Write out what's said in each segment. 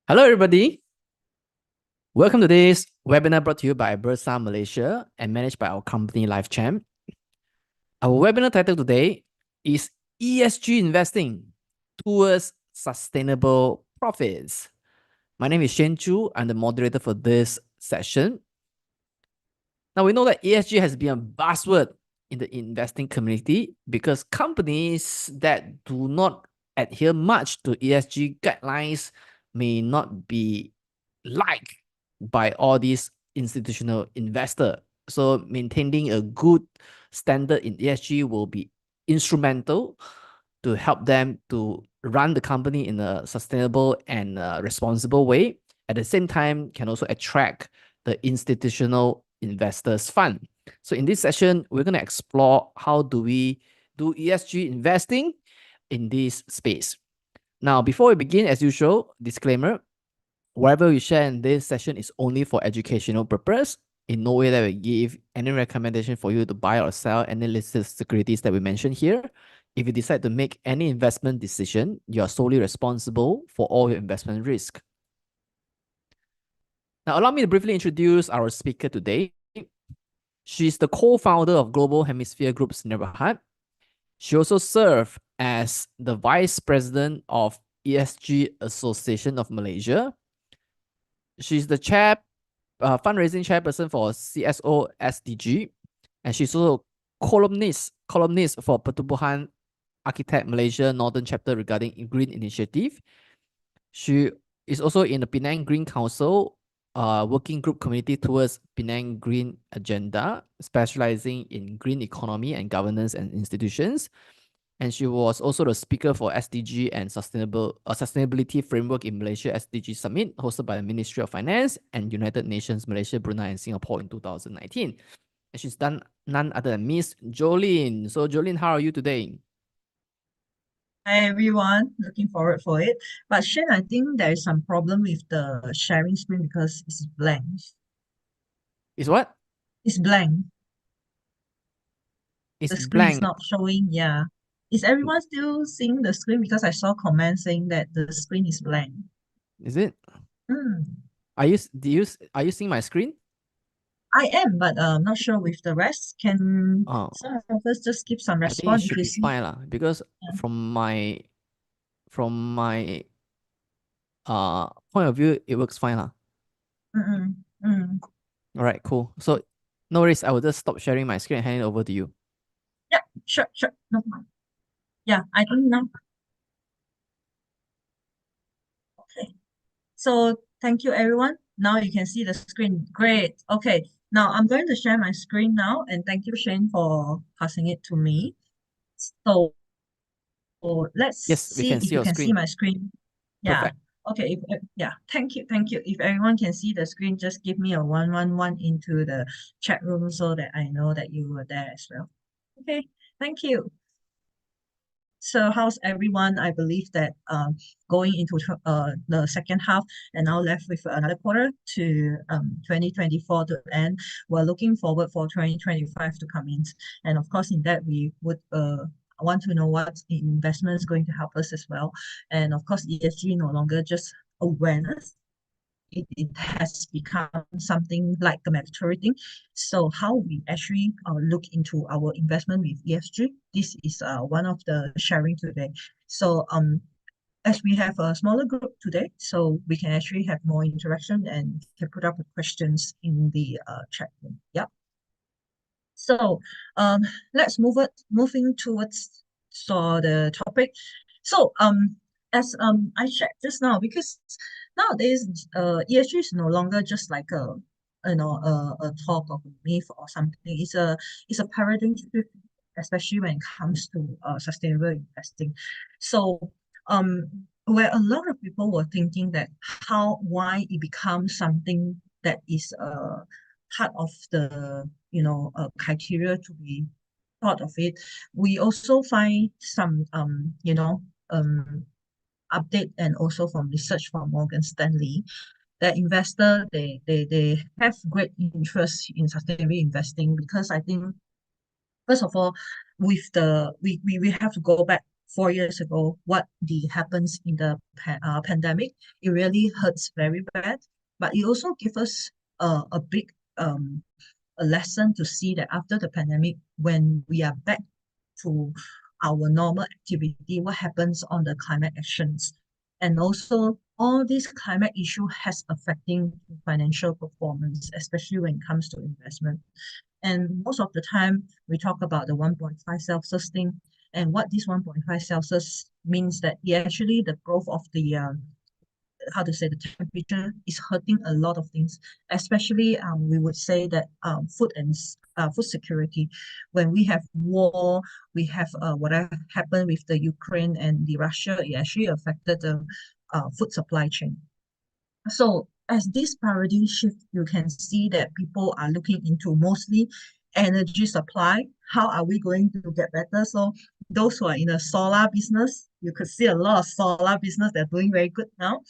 Hello, everybody. Welcome to this webinar brought to you by Bursa Malaysia and managed by our company LifeChamp. Our webinar title today is ESG Investing Towards Sustainable Profits. My name is Shen Chu. I'm the moderator for this session. Now, we know that ESG has been a buzzword in the investing community because companies that do not adhere much to ESG guidelines may not be liked by all these institutional investors. So maintaining a good standard in ESG will be instrumental to help them to run the company in a sustainable and responsible way. At the same time, can also attract the institutional investors fund. So in this session, we're going to explore how do we do ESG investing in this space. Now, before we begin, as usual, disclaimer, whatever we share in this session is only for educational purpose. In no way that we give any recommendation for you to buy or sell any listed securities that we mentioned here. If you decide to make any investment decision, you are solely responsible for all your investment risk. Now, allow me to briefly introduce our speaker today. She's the co-founder of Global Hemisphere Group's neighborhood. She also served as the vice president of ESG Association of Malaysia. She's the fundraising chairperson for CSO SDG, and she's also columnist for Pertubuhan Architect Malaysia Northern Chapter regarding Green Initiative. She is also in the Penang Green Council working group committee towards Penang Green Agenda, specializing in green economy and governance and institutions. And she was also the speaker for SDG and Sustainability Framework in Malaysia SDG Summit, hosted by the Ministry of Finance and United Nations Malaysia, Brunei, and Singapore in 2019. And she's done none other than Miss Joyline. So Joyline, how are you today? Hi everyone, looking forward for it. But Shen, I think there is some problem with the sharing screen because it's blank. Is what? It's blank. It's The screen is blank. not showing. Yeah. Is everyone still seeing the screen? Because I saw comments saying that the screen is blank. Is it? Hmm. Are you seeing my screen? I am, but I'm not sure with the rest. Can Oh, some of us just give some I think it response if should you be see? fine lah, because Yeah. from my point of view, it works fine lah. Mm-mm. Mm. All right, cool. So no worries, I will just stop sharing my screen and hand it over to you. Yeah, sure. No problem. Yeah, I think now. Okay. So thank you, everyone. Now you can see the screen. Great. Okay. Now I'm going to share my screen now, and thank you, Shane, for passing it to me. So let's Yes, we see can if see you your can see screen. my screen. Yeah. Perfect. Okay. Yeah. Thank you. If everyone can see the screen, just give me a 111 into the chat room so that I know that you were there as well. Okay. Thank you. So how's everyone? I believe that going into the second half and now left with another quarter to 2024 to end, we're looking forward for 2025 to come in. And of course, in that we would want to know what investment is going to help us as well. And of course, ESG no longer just awareness. It has become something like a mandatory thing. So how we actually look into our investment with ESG, this is one of the sharing today. So as we have a smaller group today, so we can actually have more interaction and can put up questions in the chat room. Yeah. So let's moving towards the topic. So as I shared just now, because nowadays ESG is no longer just like a talk of a myth or something. It's a paradigm shift, especially when it comes to sustainable investing. So where a lot of people were thinking that why it becomes something that is part of the criteria to be thought of it. We also find some update and also from research from Morgan Stanley that investor they have great interest in sustainable investing because I think first of all with we have to go back 4 years ago, what happens in the pandemic, it really hurts very bad. But it also gives us a big a lesson to see that after the pandemic, when we are back to our normal activity, what happens on the climate actions. And also all this climate issue has affecting financial performance, especially when it comes to investment. And most of the time we talk about the 1.5 Celsius thing. And what this 1.5 Celsius means that actually the growth of the how to say, the temperature is hurting a lot of things, especially we would say that food and food security. When we have war, we have whatever happened with the Ukraine and the Russia, it actually affected the food supply chain. So as this paradigm shift, you can see that people are looking into mostly energy supply. How are we going to get better? So those who are in the solar business, you could see a lot of solar business, they're doing very good now.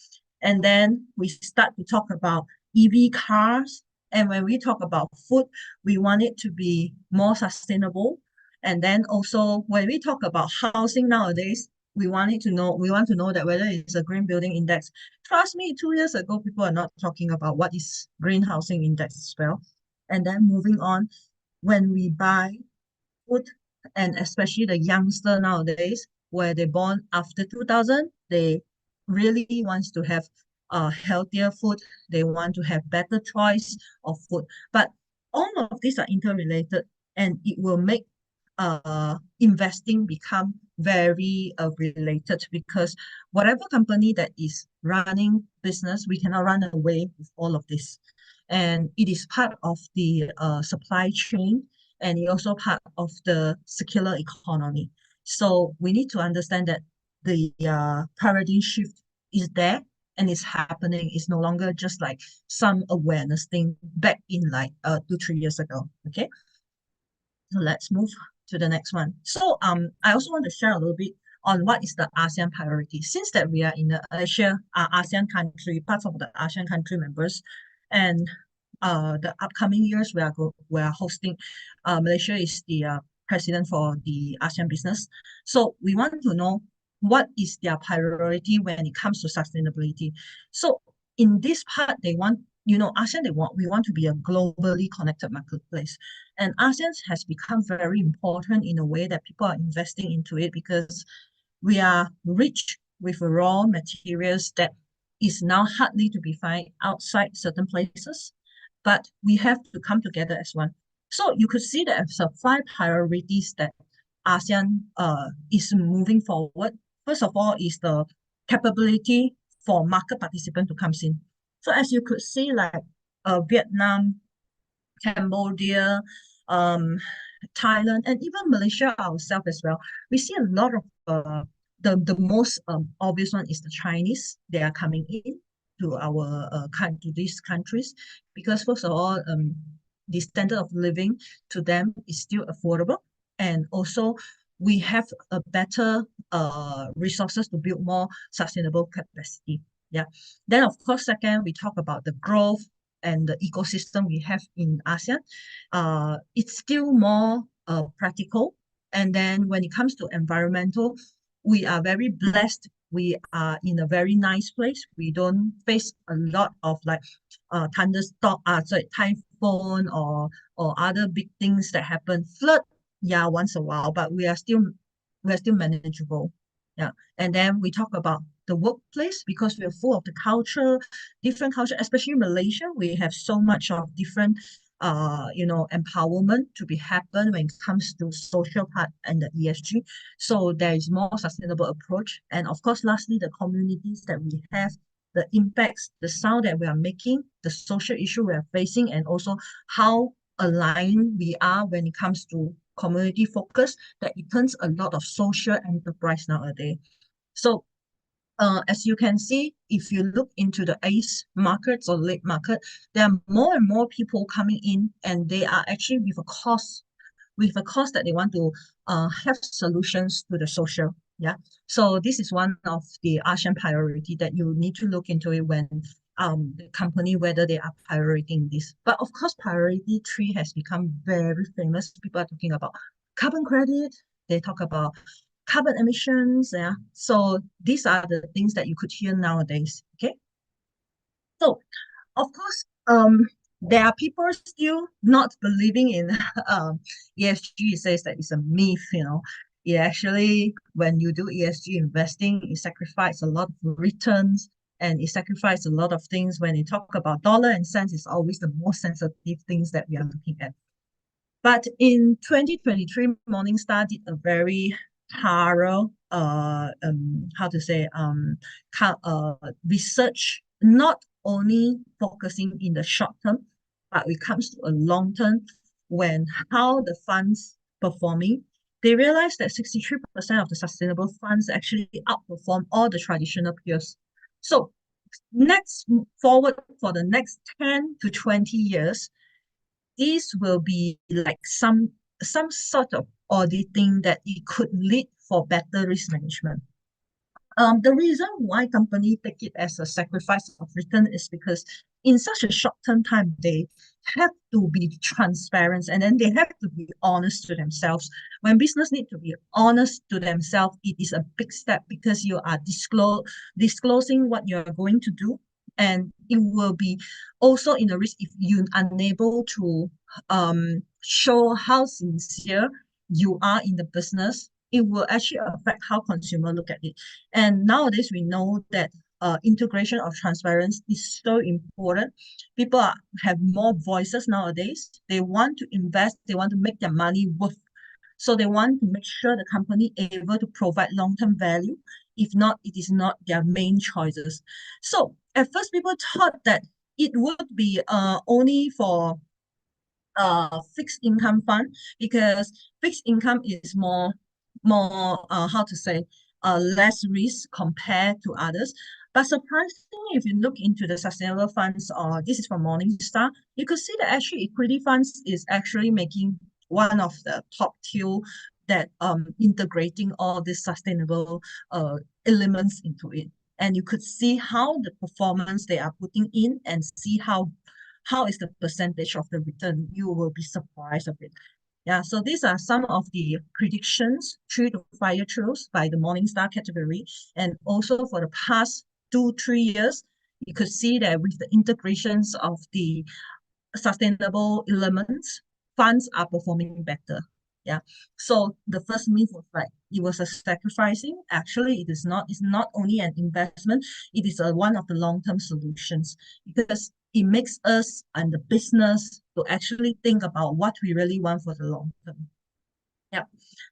And then we start to talk about EV cars. And when we talk about food, we want it to be more sustainable. And then also when we talk about housing nowadays, we want to know that whether it's a green building index. Trust me, 2 years ago, people are not talking about what is green housing index as well. And then moving on, when we buy food, and especially the youngster nowadays, where they born after 2000, they really wants to have healthier food. They want to have better choice of food. But all of these are interrelated, and it will make investing become very related, because whatever company that is running business, we cannot run away with all of this. And it is part of the supply chain, and it also part of the circular economy. So we need to understand that the paradigm shift is there and it's happening. It's no longer just like some awareness thing back in like 2-3 years ago. Okay, so let's move to the next one. So I also want to share a little bit on what is the ASEAN priority. Since that we are in the Asia ASEAN country, part of the ASEAN country members, and the upcoming years we are hosting. Malaysia is the president for the ASEAN business. So we want to know what is their priority when it comes to sustainability. So in this part, they want, ASEAN, we want to be a globally connected marketplace. And ASEAN has become very important in a way that people are investing into it, because we are rich with raw materials that is now hardly to be found outside certain places, but we have to come together as one. So you could see that as 5 priorities that ASEAN is moving forward. First of all is the capability for market participant to come in. So as you could see, like Vietnam, Cambodia, Thailand, and even Malaysia ourselves as well, we see a lot of the most obvious one is the Chinese. They are coming in to our to these countries, because first of all, the standard of living to them is still affordable, and also we have a better resources to build more sustainable capacity. Yeah. Then of course, second, we talk about the growth and the ecosystem we have in ASEAN. It's still more practical. And then when it comes to environmental, we are very blessed. We are in a very nice place. We don't face a lot of like thunderstorm, typhoon or other big things that happen. Flood, yeah, once a while, but we are still manageable. Yeah. And then we talk about the workplace, because we are full of the culture, different culture, especially Malaysia. We have so much of different empowerment to be happen when it comes to social part and the ESG. So there is more sustainable approach. And of course, lastly, the communities that we have, the impacts, the sound that we are making, the social issue we are facing, and also how aligned we are when it comes to community focus, that it turns a lot of social enterprise nowadays. So as you can see, if you look into the ACE markets or late market, there are more and more people coming in, and they are actually with a cause that they want to have solutions to the social. Yeah. So this is one of the ASEAN priority that you need to look into it when the company, whether they are prioritizing this. But of course, priority 3 has become very famous. People are talking about carbon credit. They talk about carbon emissions. Yeah. So these are the things that you could hear nowadays. Okay. So of course, there are people still not believing in ESG. It says that it's a myth, you know. It actually, when you do ESG investing, it sacrifices a lot of returns and it sacrifices a lot of things. When you talk about dollar and cents, it's always the most sensitive things that we are looking at. But in 2023, Morningstar did a very thorough, how to say, research, not only focusing in the short term, but when it comes to a long term, when how the funds performing, they realized that 63% of the sustainable funds actually outperform all the traditional peers. So next forward for the next 10 to 20 years, these will be like some sort of auditing that it could lead for better risk management. The reason why companies take it as a sacrifice of return is because in such a short-term time, they have to be transparent and then they have to be honest to themselves. When business need to be honest to themselves, it is a big step because you are disclosing what you're going to do. And it will be also in a risk if you're unable to show how sincere you are in the business. It will actually affect how consumer look at it. And nowadays we know that integration of transparency is so important. People have more voices nowadays. They want to invest, they want to make their money worth. So they want to make sure the company able to provide long-term value. If not, it is not their main choices. So at first people thought that it would be only for fixed income fund because fixed income is more how to say less risk compared to others. But surprisingly, if you look into the sustainable funds, or this is from Morningstar, you could see that actually equity funds is actually making one of the top two that integrating all these sustainable elements into it. And you could see how the performance they are putting in and see how is the percentage of the return. You will be surprised of it. Yeah, so these are some of the predictions, 3 to 5 year truths by the Morningstar category. And also for the past 2-3 years, you could see that with the integrations of the sustainable elements, funds are performing better. Yeah. So the first myth was like it was a sacrificing. Actually, it is not. It's not only an investment. It is one of the long-term solutions because it makes us and the business to actually think about what we really want for the long term. Yeah.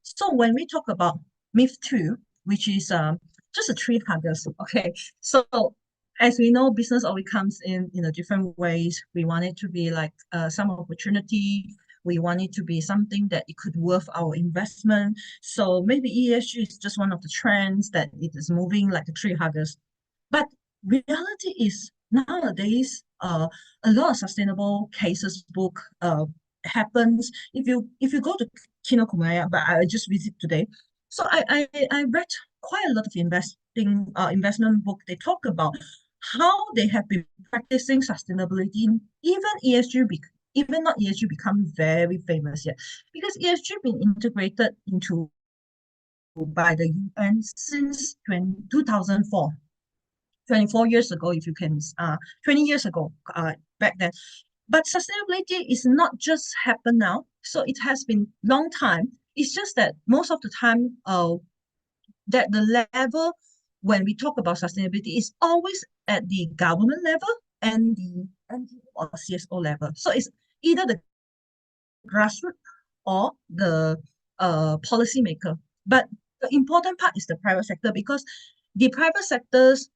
So when we talk about myth two, which is just a tree huggers. Okay. So as we know, business always comes in a different ways. We want it to be like some opportunity. We want it to be something that it could worth our investment. So maybe ESG is just one of the trends that it is moving like a tree huggers. But reality is nowadays, a lot of sustainable cases book happens. If you go to Kinokumaya, but I just visit today. So I read quite a lot of investment book. They talk about how they have been practicing sustainability, even ESG even not ESG become very famous yet because ESG been integrated into by the UN since 2004. 24 years ago, if you can, 20 years ago, back then. But sustainability is not just happen now. So it has been long time. It's just that most of the time, that the level when we talk about sustainability is always at the government level and the NGO or CSO level. So it's either the grassroots or the policymaker. But the important part is the private sector because the private sectors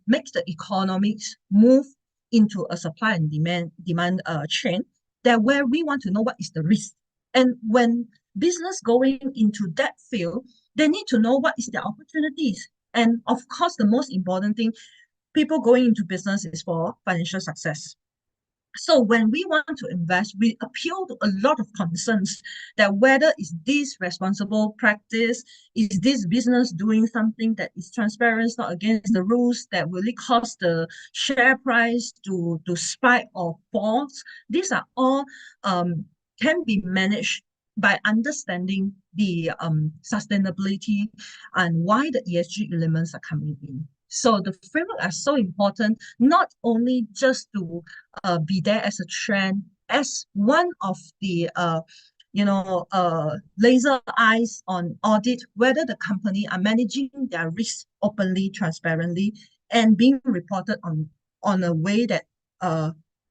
makes the economics move into a supply and demand chain that where we want to know what is the risk. And when business going into that field, they need to know what is the opportunities. And of course, the most important thing, people going into business is for financial success. So when we want to invest, we appeal to a lot of concerns that whether is this responsible practice, is this business doing something that is transparent, not against the rules, that will it cause the share price to spike or fall. These are all can be managed by understanding the sustainability and why the ESG elements are coming in. So the framework are so important, not only just to be there as a trend, as one of the laser eyes on audit whether the company are managing their risk openly, transparently, and being reported on a way that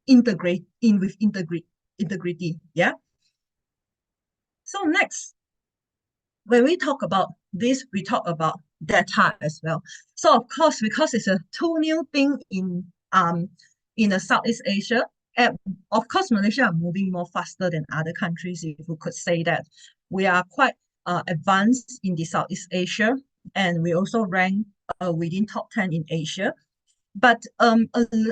integrate in with integrity. Yeah. So next, when we talk about this, we talk about data as well. So of course, because it's a too new thing in the Southeast Asia, and of course, Malaysia are moving more faster than other countries, if we could say that. We are quite advanced in the Southeast Asia, and we also rank within top 10 in Asia. But a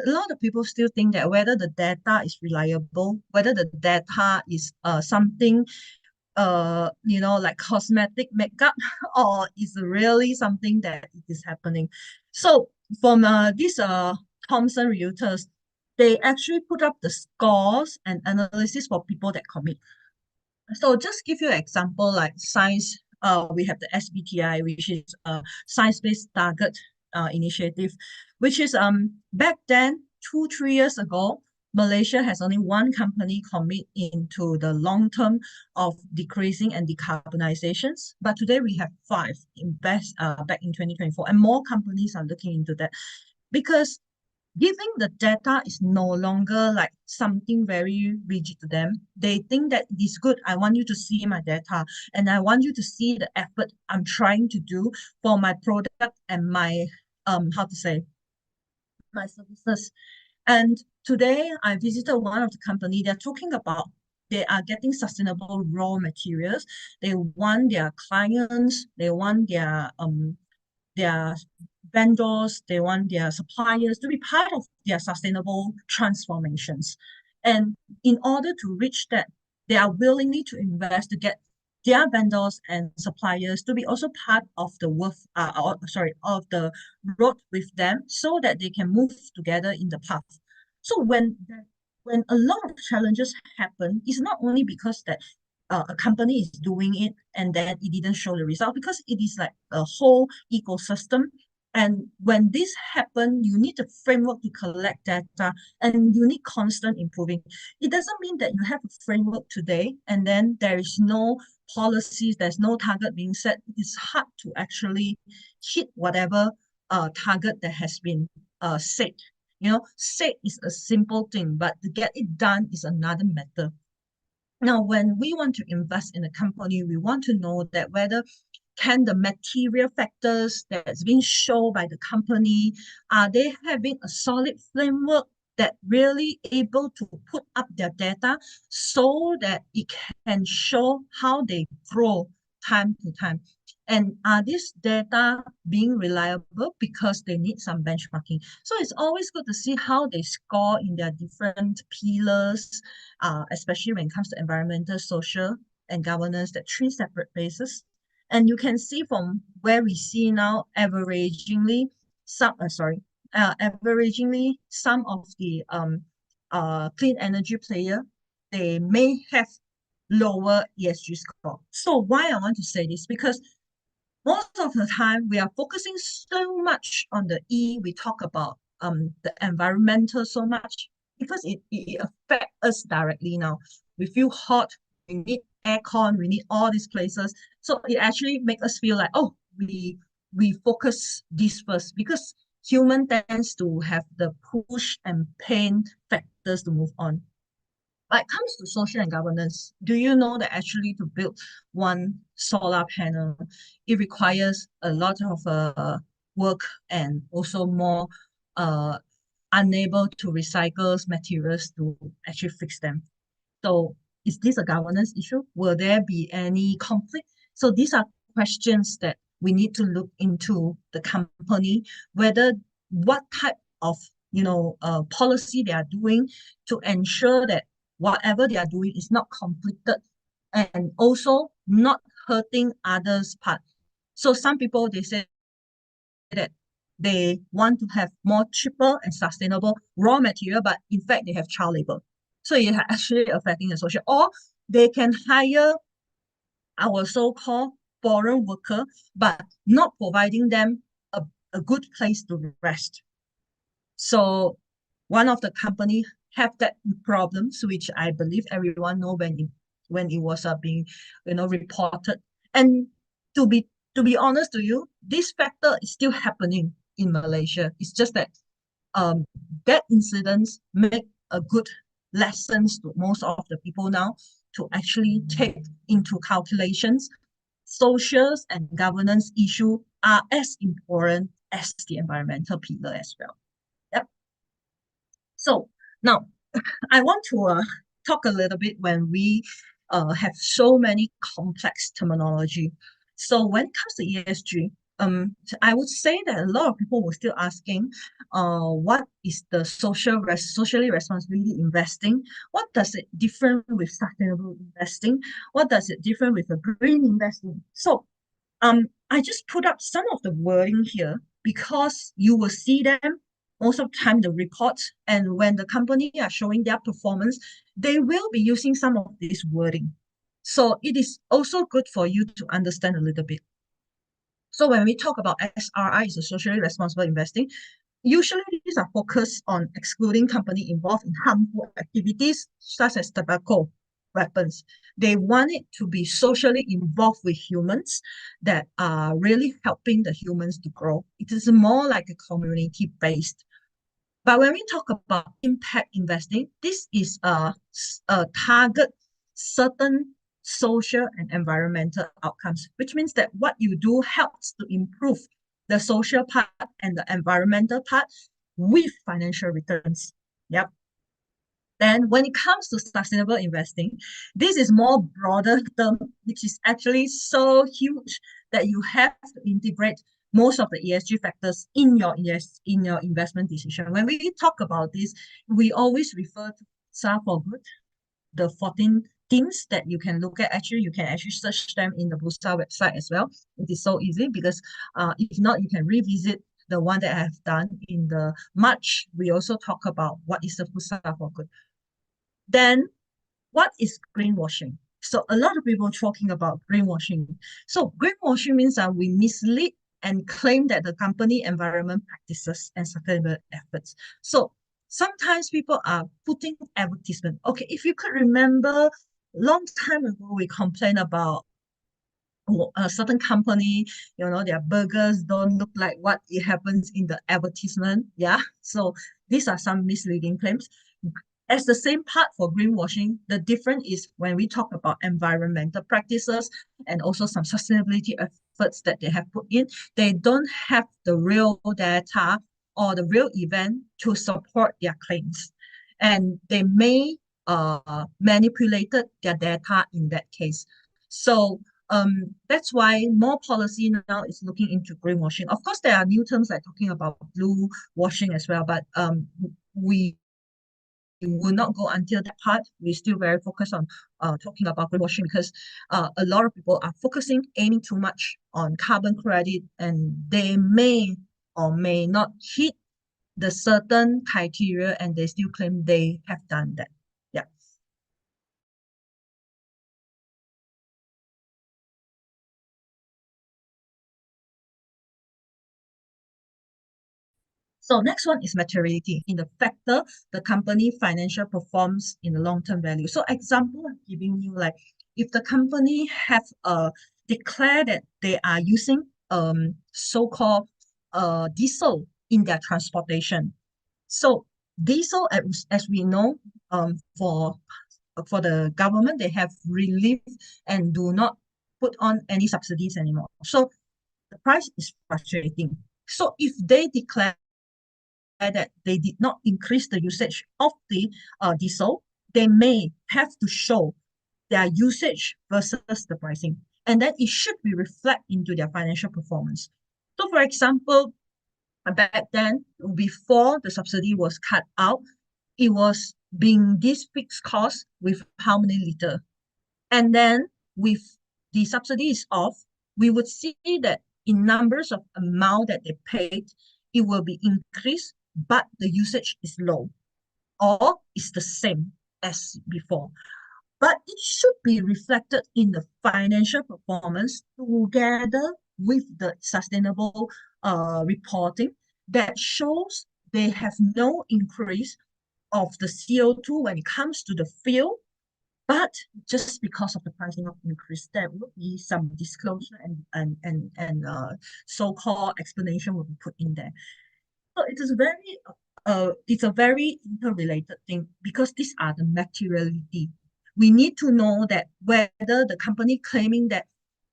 lot of people still think that whether the data is reliable, whether the data is something like cosmetic makeup, or is really something that is happening. So from this Thomson Reuters, they actually put up the scores and analysis for people that commit. So just give you an example, like science, we have the SBTI, which is Science-Based Target Initiative, which is back then, 3 years ago, Malaysia has only one company commit into the long term of decreasing and decarbonizations. But today we have 5 invest back in 2024, and more companies are looking into that because giving the data is no longer like something very rigid to them. They think that it is good. I want you to see my data, and I want you to see the effort I'm trying to do for my product and my my services. And today I visited one of the company. They're talking about they are getting sustainable raw materials. They want their clients, they want their vendors, they want their suppliers to be part of their sustainable transformations. And in order to reach that, they are willingly to invest to get their vendors and suppliers to be also part of the of the road with them, so that they can move together in the path. So when a lot of challenges happen, it's not only because that a company is doing it and then it didn't show the result, because it is like a whole ecosystem. And when this happen, you need a framework to collect data, and you need constant improving. It doesn't mean that you have a framework today and then there is no policies, there's no target being set. It's hard to actually hit whatever target that has been set. Set is a simple thing, but to get it done is another matter. Now, when we want to invest in a company, we want to know that whether can the material factors that's being shown by the company, are they having a solid framework that really able to put up their data so that it can show how they grow time to time? And are these data being reliable because they need some benchmarking? So it's always good to see how they score in their different pillars, especially when it comes to environmental, social, and governance, that 3 separate bases. And you can see from where we see now, averagingly, some of the clean energy player, they may have lower ESG score. So why I want to say this, because most of the time we are focusing so much on the E, we talk about the environmental so much because it affects us directly now. We feel hot, we need aircon, we need all these places. So it actually makes us feel like, oh, we focus this first, because human tends to have the push and pain factors to move on. When it comes to social and governance, do you know that actually to build one solar panel, it requires a lot of work, and also more unable to recycle materials to actually fix them. So is this a governance issue? Will there be any conflict? So these are questions that we need to look into the company, whether what type of policy they are doing to ensure that whatever they are doing is not completed and also not hurting others' part. So some people, they say that they want to have more cheaper and sustainable raw material, but in fact they have child labor. So it actually affecting the social. Or they can hire our so-called foreign worker, but not providing them a good place to rest. So one of the company have that problems, which I believe everyone know when it was being reported. And to be honest to you, this factor is still happening in Malaysia. It's just that that incidents make a good lessons to most of the people now to actually take into calculations socials and governance issue are as important as the environmental pillar as well. Yep. So now I want to talk a little bit when we have so many complex terminology. So when it comes to ESG, I would say that a lot of people were still asking, what is the socially responsibility investing? What does it different with sustainable investing? What does it different with a green investing? So I just put up some of the wording here because you will see them most of the time the reports, and when the company are showing their performance, they will be using some of this wording. So it is also good for you to understand a little bit. So when we talk about SRI, is a socially responsible investing, usually these are focused on excluding company involved in harmful activities such as tobacco, weapons. They want it to be socially involved with humans that are really helping the humans to grow. It is more like a community-based. But when we talk about impact investing, this is a target certain social and environmental outcomes, which means that what you do helps to improve the social part and the environmental part with financial returns. Yep. Then when it comes to sustainable investing, this is more broader term, which is actually so huge that you have to integrate most of the ESG factors in your investment decision. When we talk about this, we always refer to SAR for good, the 14 themes that you can look at. Actually, you can actually search them in the Bursa website as well. It is so easy because if not, you can revisit the one that I have done in the March. We also talk about what is the Bursa for good. Then what is greenwashing? So a lot of people talking about greenwashing. So greenwashing means that we mislead and claim that the company environment practices and sustainable efforts. So sometimes people are putting advertisement. Okay, if you could remember, long time ago we complained about a certain company, their burgers don't look like what it happens in the advertisement. Yeah, so these are some misleading claims. As the same part for greenwashing, the difference is when we talk about environmental practices and also some sustainability efforts that they have put in, they don't have the real data or the real event to support their claims. And they may manipulated their data in that case. So that's why more policy now is looking into greenwashing. Of course, there are new terms like talking about blue washing as well, but we will not go until that part. We're still very focused on talking about greenwashing because a lot of people are aiming too much on carbon credit, and they may or may not hit the certain criteria, and they still claim they have done that. Yeah. So next one is maturity in the factor the company financial performs in the long-term value. So example, I'm giving you like if the company have declared that they are using so-called diesel in their transportation. So diesel, as we know, for the government, they have relief and do not put on any subsidies anymore. So the price is fluctuating. So if they declare that they did not increase the usage of the diesel, they may have to show their usage versus the pricing. And then it should be reflect into their financial performance. So for example, back then, before the subsidy was cut out, it was being this fixed cost with how many liter. And then with the subsidy is off, we would see that in numbers of amount that they paid, it will be increased, but the usage is low or is the same as before. but it should be reflected in the financial performance together with the sustainable reporting that shows they have no increase of the CO2 when it comes to the fuel, but just because of the pricing of increase, there will be some disclosure and so-called explanation will be put in there. So it's a very interrelated thing because these are the materiality. We need to know that whether the company claiming that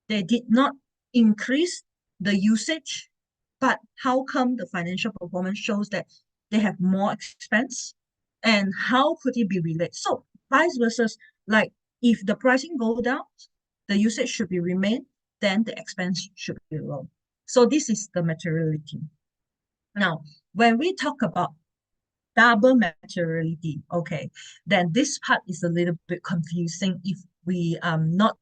they did not increase the usage, but how come the financial performance shows that they have more expense, and how could it be related? So vice versa, like if the pricing go down, the usage should be remain, then the expense should be low. So this is the materiality. Now, when we talk about double materiality, okay, then this part is a little bit confusing if we are not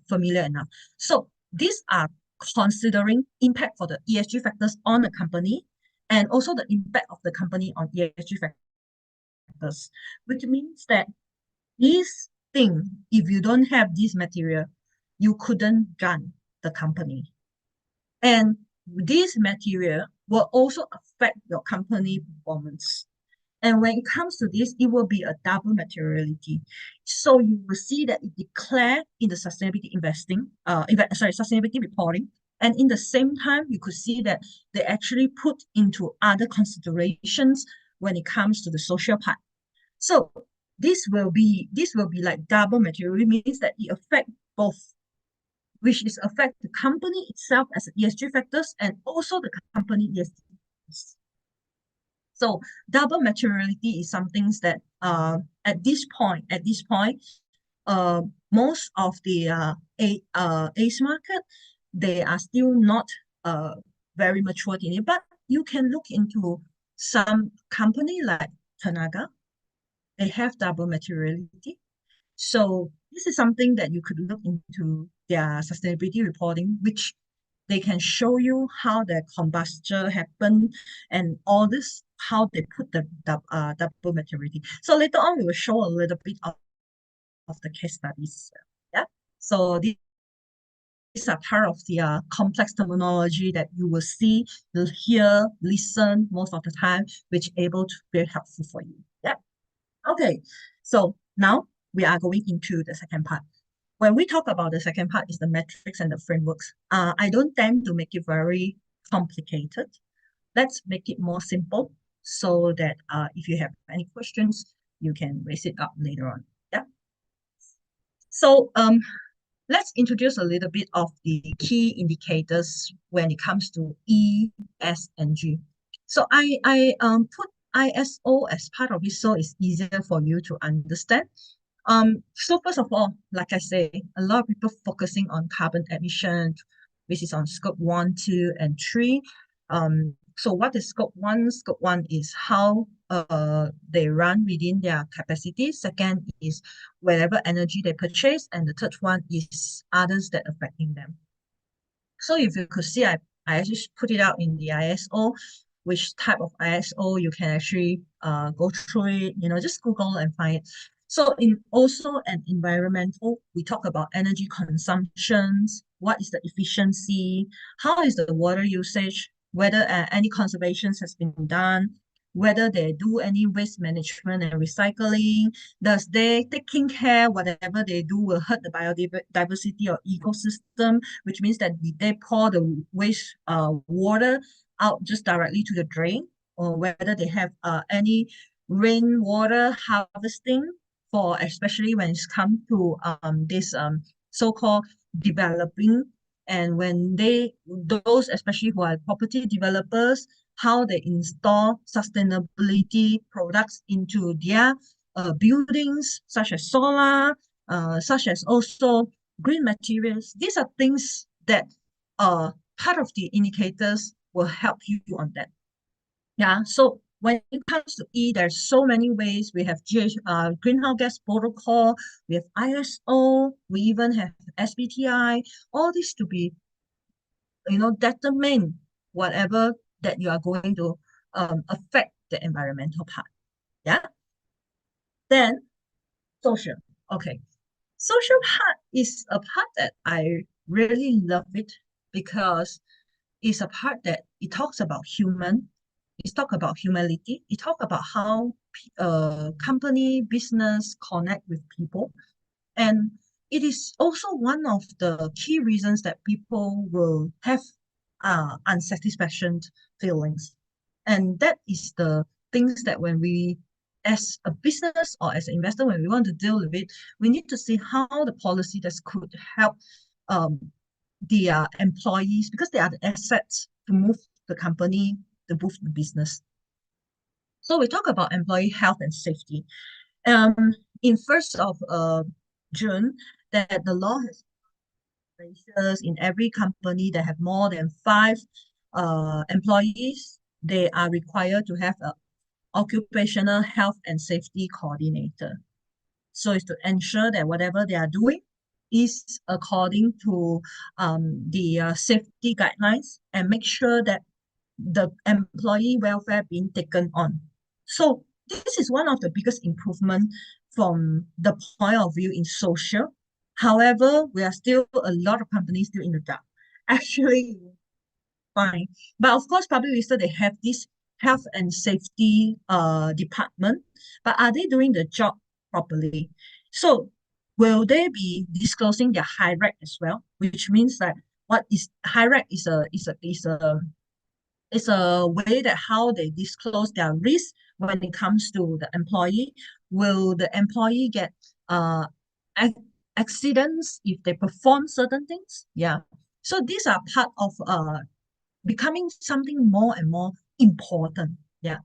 familiar enough. So these are considering impact for the ESG factors on the company and also the impact of the company on ESG factors, which means that this thing, if you don't have this material, you couldn't run the company. And this material will also affect your company performance. And when it comes to this, it will be a double materiality. So you will see that it declared in the sustainability investing, sustainability reporting. And in the same time, you could see that they actually put into other considerations when it comes to the social part. So this will be like double materiality, means that it affects both, which is affect the company itself as ESG factors and also the company ESG factors. So double materiality is something that at this point, most of the ACE market, they are still not very mature in it, but you can look into some company like Tanaga. They have double materiality. So this is something that you could look into their sustainability reporting, which they can show you how the combustion happened and all this, how they put the double materiality. So later on, we will show a little bit of the case studies. Yeah. So these are part of the complex terminology that you will see, you'll hear, listen most of the time, which able to be helpful for you. Yeah. Okay. So now we are going into the second part. When we talk about the second part is the metrics and the frameworks. I don't tend to make it very complicated. Let's make it more simple so that if you have any questions, you can raise it up later on. Yeah. So let's introduce a little bit of the key indicators when it comes to E, S, and G. So I put ISO as part of it so it's easier for you to understand. So first of all, like I say, a lot of people focusing on carbon emission, which is on scope 1, 2, and 3. So what is scope 1? Scope 1 is how they run within their capacity. Second is whatever energy they purchase, and the third one is others that affecting them. So if you could see, I actually put it out in the ISO, which type of ISO you can actually go through it, just Google and find it. So in also an environmental, we talk about energy consumptions, what is the efficiency, how is the water usage, whether any conservations has been done, whether they do any waste management and recycling, does they taking care whatever they do will hurt the biodiversity or ecosystem, which means that they pour the waste water out just directly to the drain, or whether they have any rainwater harvesting for especially when it's come to this so-called developing, and when those especially who are property developers, how they install sustainability products into their buildings, such as solar, such as also green materials. These are things that part of the indicators will help you on that. Yeah, so when it comes to E, there's so many ways. We have greenhouse gas protocol, we have ISO, we even have SBTI, all this to be, determine whatever that you are going to affect the environmental part. Yeah. Then Social. Okay. Social part is a part that I really love it because it's a part that it talks about human. It talks about humility. It talks about how company business connect with people. And it is also one of the key reasons that people will have unsatisfaction feelings. And that is the things that when we, as a business or as an investor, when we want to deal with it, we need to see how the policy that could help um, the employees, because they are the assets to move the company, to move the business. So we talk about employee health and safety. Um, in 1st of June, that the law has in every company that have more than 5 employees, they are required to have a occupational health and safety coordinator. So it's to ensure that whatever they are doing is according to the safety guidelines and make sure that the employee welfare being taken on. So this is one of the biggest improvement from the point of view in social. However, we are still a lot of companies still in the dark. Actually, fine. But of course, public listed, they have this health and safety department, but are they doing the job properly? So will they be disclosing their high rate as well? Which means that what is high rate is a way that how they disclose their risk when it comes to the employee. Will the employee get accidents if they perform certain things? Yeah. So these are part of becoming something more and more important. Yeah.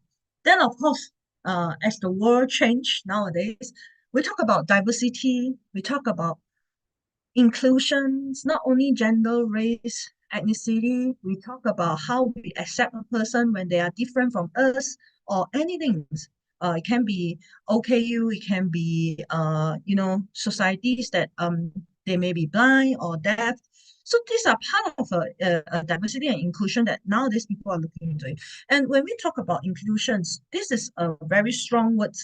Then of course, as the world change nowadays, we talk about diversity, we talk about inclusions, not only gender, race, ethnicity. We talk about how we accept a person when they are different from us or anything. It can be OKU, it can be societies that they may be blind or deaf. So these are part of a diversity and inclusion that nowadays people are looking into it. And when we talk about inclusions, this is a very strong word.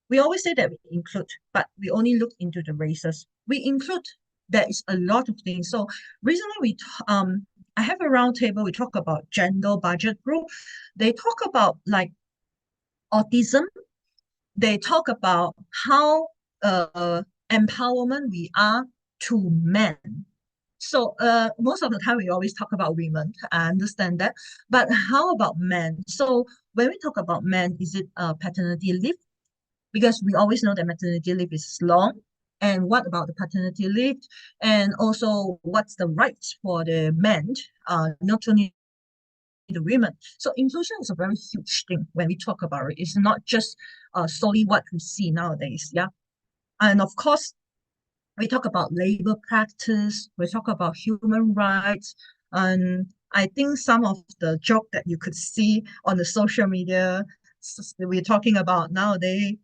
We always say that we include, but we only look into the races. We include, there is a lot of things. So recently I have a round table, we talk about gender budget group. They talk about like autism. They talk about how empowerment we are to men. So most of the time we always talk about women. I understand that. But how about men? So when we talk about men, is it paternity leave? Because we always know that maternity leave is long. And what about the paternity leave? And also, what's the rights for the men, not only the women? So inclusion is a very huge thing when we talk about it. It's not just solely what we see nowadays. Yeah. And of course, we talk about labor practice, we talk about human rights, and I think some of the joke that you could see on the social media, we're talking about nowadays,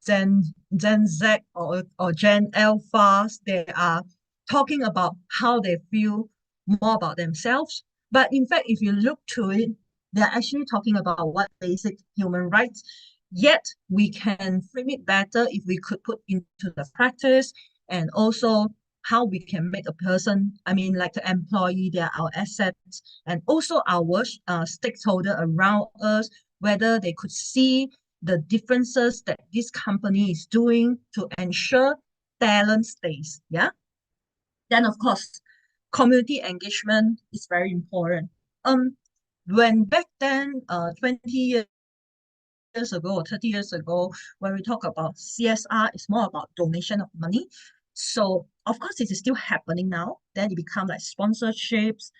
Gen Gen Z or Gen Alphas, they are talking about how they feel more about themselves. But in fact, if you look to it, they're actually talking about what basic human rights. Yet we can frame it better if we could put into the practice, and also how we can make a person, I mean, like the employee, they are our assets, and also our stakeholder around us, whether they could see the differences that this company is doing to ensure talent stays. Yeah. Then of course, community engagement is very important. When back then, 20 years ago or 30 years ago, when we talk about CSR, it's more about donation of money. So of course it is still happening now. Then it become like sponsorships.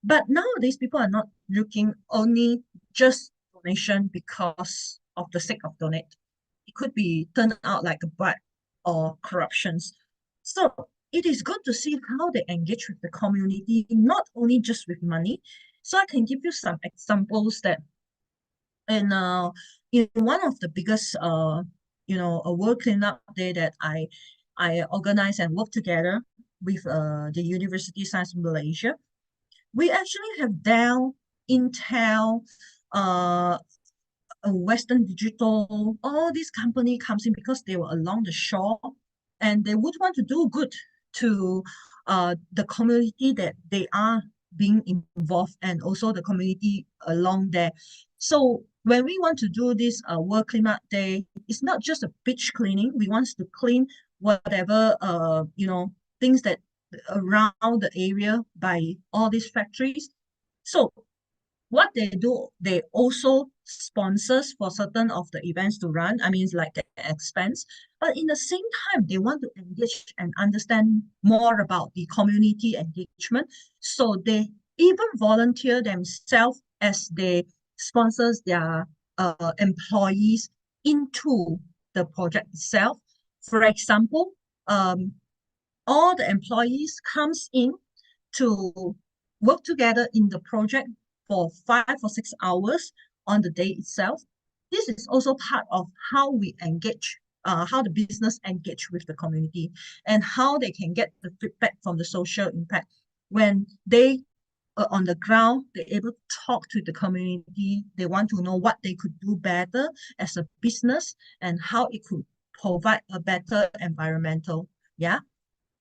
But nowadays people are not looking only just donation because of the sake of donate. It could be turned out like a bribe or corruptions. So it is good to see how they engage with the community, not only just with money. So I can give you some examples that in one of the biggest a world cleanup day that I organized and worked together with the University Science Malaysia, we actually have Dell, Intel, uh Western Digital, all these company comes in because they were along the shore and they would want to do good to the community that they are being involved and also the community along there. So when we want to do this World Cleanup Day, it's not just a beach cleaning. We want to clean whatever things that around the area by all these factories. So what they do, they also sponsors for certain of the events to run. I mean, it's like the expense, but in the same time, they want to engage and understand more about the community engagement. So they even volunteer themselves as they sponsors their employees into the project itself. For example, all the employees comes in to work together in the project for 5 or 6 hours on the day itself. This is also part of how we engage, how the business engage with the community and how they can get the feedback from the social impact. When they are on the ground, they're able to talk to the community. They want to know what they could do better as a business and how it could provide a better environmental. Yeah.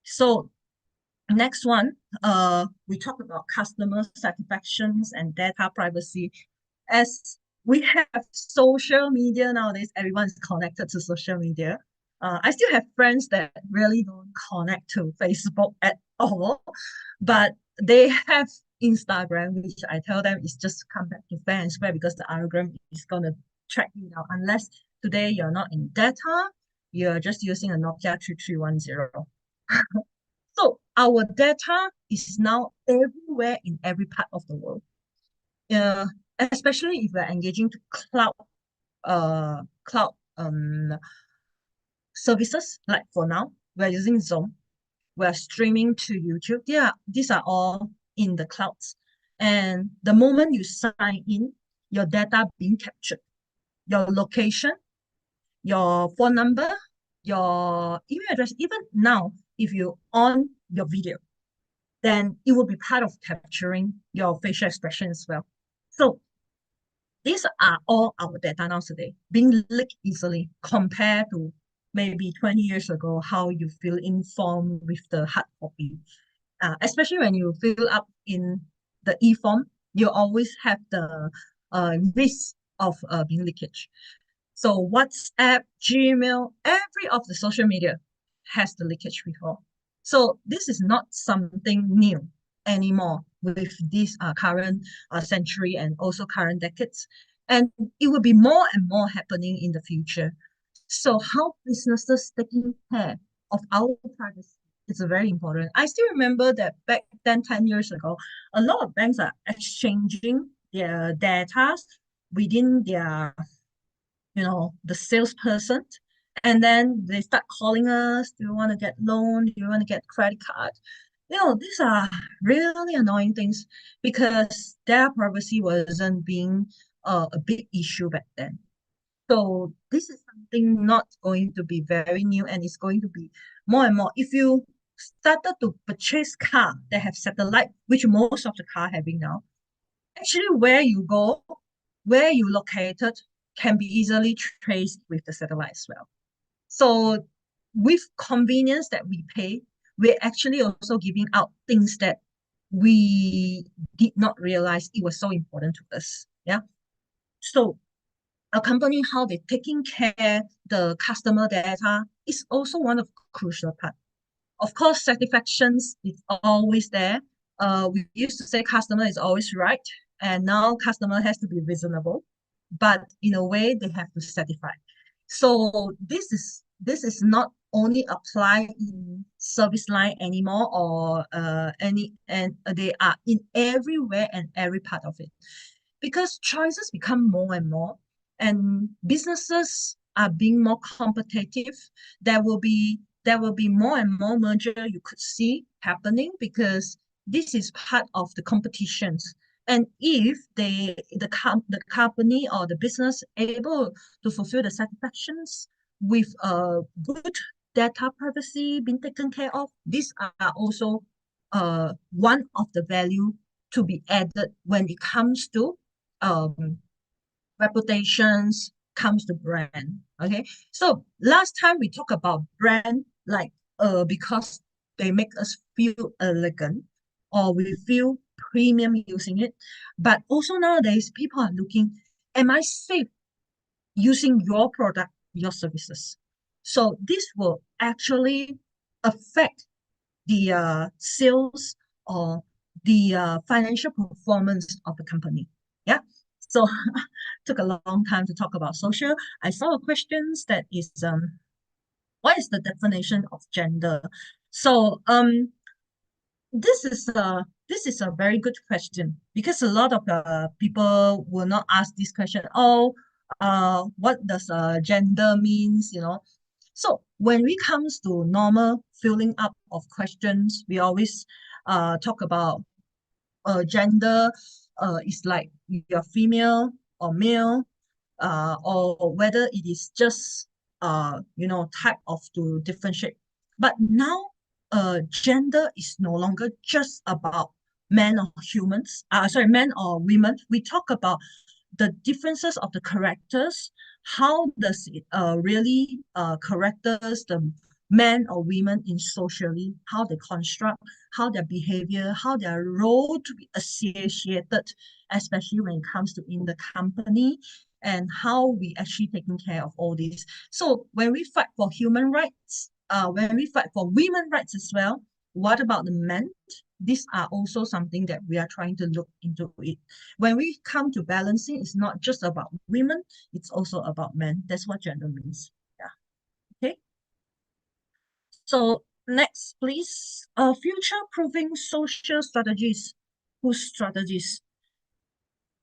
So next one, we talk about customer satisfactions and data privacy. As we have social media nowadays, everyone is connected to social media. I still have friends that really don't connect to Facebook at all, but they have Instagram, which I tell them is just come back to fair and square because the algorithm is gonna track you down. Unless today you're not in data, you're just using a Nokia 3310. So our data is now everywhere in every part of the world. Uh, Especially if we're engaging to cloud services, like for now, we're using Zoom, we're streaming to YouTube. Yeah, these are all in the clouds. And the moment you sign in, your data being captured, your location, your phone number, your email address, even now, if you on your video, then it will be part of capturing your facial expression as well. So these are all our data now today, being leaked easily compared to maybe 20 years ago, how you feel informed with the hard copy. Especially when you fill up in the e-form, you always have the risk of being leakage. So WhatsApp, Gmail, every of the social media has the leakage before. So this is not something new anymore with this current century and also current decades. And it will be more and more happening in the future. So how businesses taking care of our privacy is very important. I still remember that back then, 10 years ago, a lot of banks are exchanging their data within their the salesperson. And then they start calling us, do you want to get loan? Do you want to get credit card? These are really annoying things because their privacy wasn't being a big issue back then. So this is something not going to be very new and it's going to be more and more. If you started to purchase car that have satellite, which most of the car having now, actually where you go, where you located can be easily traced with the satellite as well. So with convenience that we pay, we're actually also giving out things that we did not realize it was so important to us. Yeah. So a company, how they're taking care the customer data is also one of the crucial part. Of course, satisfactions is always there. We used to say customer is always right, and now customer has to be reasonable, but in a way they have to satisfy. So this is not only apply in service line anymore or they are in everywhere and every part of it because choices become more and more and businesses are being more competitive. There will be more and more merger you could see happening because this is part of the competitions. And if the company or the business able to fulfill the satisfactions with good data privacy being taken care of, these are also one of the value to be added when it comes to um, reputations comes to brand. Okay, so last time we talked about brand like because they make us feel elegant or we feel premium using it, but also nowadays people are looking, am I safe using your product, your services? So this will actually affect the sales or the financial performance of the company. Yeah. So took a long time to talk about social. I saw a questions that is what is the definition of gender? So this is a very good question because a lot of people will not ask this question. Oh, what does gender means? You know, so when we comes to normal filling up of questions, we always talk about gender is like you're female or male, or whether it is just type of to differentiate. But now gender is no longer just about men or humans, men or women. We talk about the differences of the characters. How does it really characters the men or women in socially, how they construct, how their behavior, how their role to be associated, especially when it comes to in the company, and how we actually taking care of all this. So when we fight for human rights, when we fight for women rights as well, what about the men? These are also something that we are trying to look into it. When we come to balancing, it's not just about women, it's also about men. That's what gender means. Yeah. Okay. So next, please. Future-proofing social strategies. Whose strategies?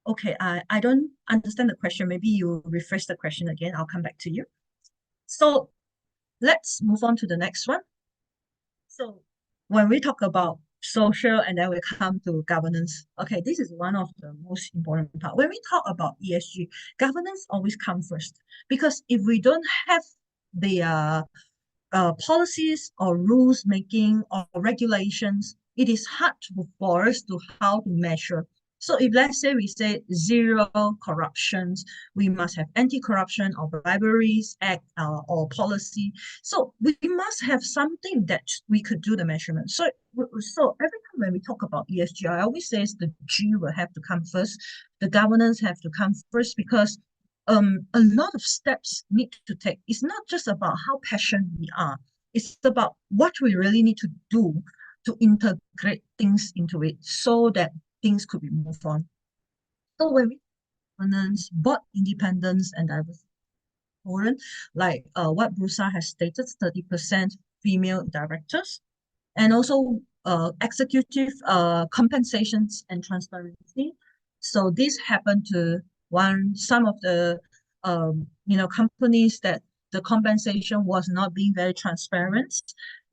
Okay, I don't understand the question. Maybe you rephrase the question again. I'll come back to you. So let's move on to the next one. So when we talk about social and then we come to governance, okay, this is one of the most important part. When we talk about ESG, governance always comes first because if we don't have the policies or rules making or regulations, it is hard for us to how to measure. So if let's say we say zero corruptions, we must have anti-corruption or briberies act or policy. So we must have something that we could do the measurement. So every time when we talk about ESG, I always say the G will have to come first. The governance have to come first because a lot of steps need to take. It's not just about how passionate we are. It's about what we really need to do to integrate things into it so that things could be moved on. So when we governance, board independence and diversity, important, like what Brusa has stated, 30% female directors, and also executive compensations and transparency. So this happened to some of the companies that the compensation was not being very transparent.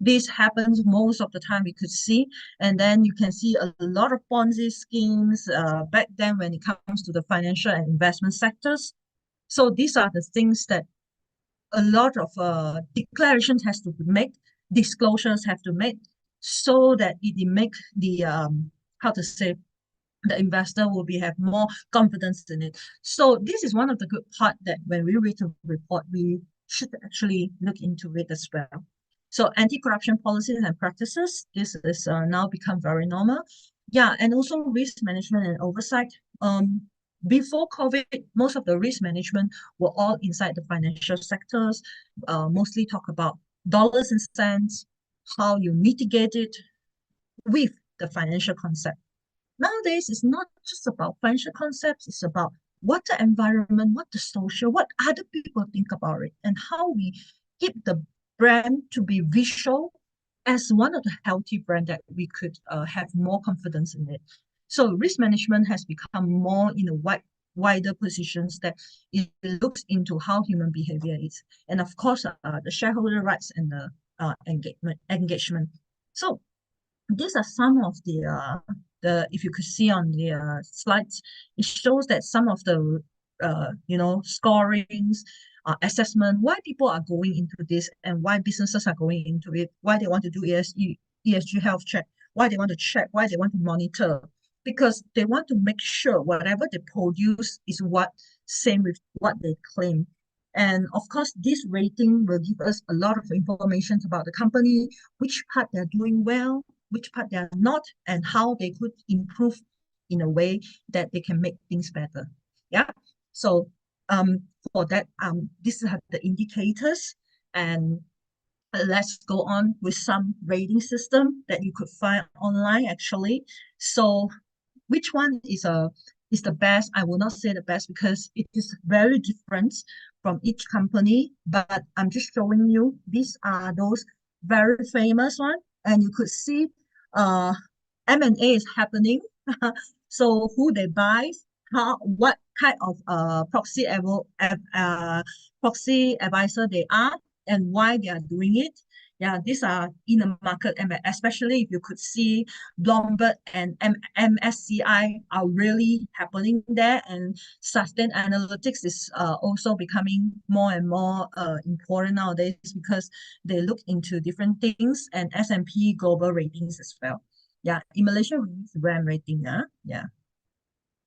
This happens most of the time we could see, and then you can see a lot of Ponzi schemes back then when it comes to the financial and investment sectors. So these are the things that a lot of declarations has to be made, disclosures have to make, so that it make the how to say the investor will be have more confidence in it. So this is one of the good part that when we read a report, we should actually look into it as well. So anti-corruption policies and practices, this is now become very normal. Yeah, and also risk management and oversight. Before COVID, most of the risk management were all inside the financial sectors, mostly talk about dollars and cents, how you mitigate it with the financial concept. Nowadays, it's not just about financial concepts, it's about what the environment, what the social, what other people think about it, and how we keep the brand to be visual as one of the healthy brand that we could have more confidence in it. So risk management has become more in a wider positions that it looks into how human behavior is. And of course, the shareholder rights and the engagement. So these are some of the if you could see on the slides, it shows that some of the scorings, assessment, why people are going into this and why businesses are going into it, why they want to do ESG health check, why they want to check, why they want to monitor. because they want to make sure whatever they produce is what same with what they claim. And of course, this rating will give us a lot of information about the company, which part they're doing well, which part they're not, and how they could improve in a way that they can make things better. Yeah. So for that, these are the indicators, and let's go on with some rating system that you could find online actually. So which one is the best? I will not say the best because it is very different from each company, but I'm just showing you these are those very famous one, and you could see M&A is happening. So who they buy, how what kind of proxy advisor they are, and why they are doing it. Yeah, these are in the market, and especially if you could see Bloomberg and MSCI are really happening there, and sustain analytics is also becoming more and more important nowadays because they look into different things, and S&P global ratings as well. Yeah, in Malaysia we use RAM rating. Yeah.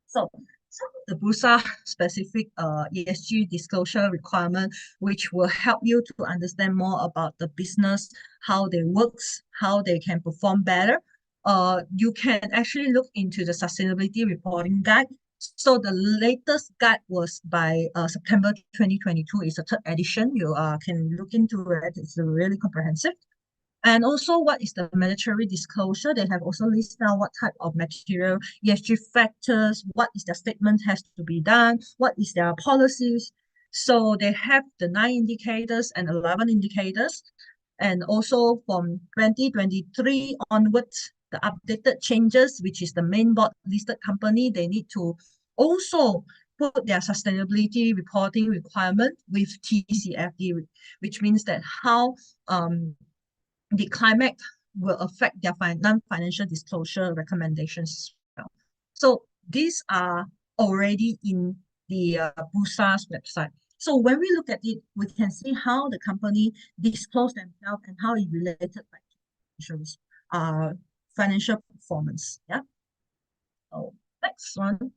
So some of the Bursa specific ESG disclosure requirement, which will help you to understand more about the business, how they works, how they can perform better. You can actually look into the sustainability reporting guide. So the latest guide was by September 2022. It's a third edition. You can look into it. It's really comprehensive. And also, what is the mandatory disclosure? They have also listed down what type of material ESG factors, what is their statement has to be done, what is their policies. So they have the 9 indicators and 11 indicators. And also from 2023 onwards, the updated changes, which is the main board listed company, they need to also put their sustainability reporting requirement with TCFD, which means that how the climate will affect their non-financial disclosure recommendations as well. So these are already in the Bursa's website. So when we look at it, we can see how the company disclosed themselves and how it related back to financial performance. Yeah. So next one.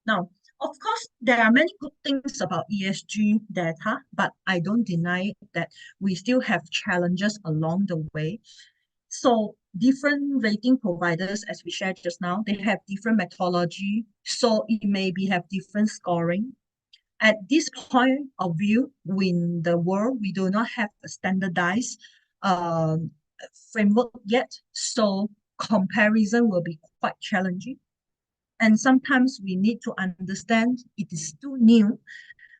Now, of course, there are many good things about ESG data, but I don't deny that we still have challenges along the way. So different rating providers, as we shared just now, they have different methodology. So it may be have different scoring. At this point of view, in the world, we do not have a standardized framework yet. So comparison will be quite challenging. And sometimes we need to understand it is still new,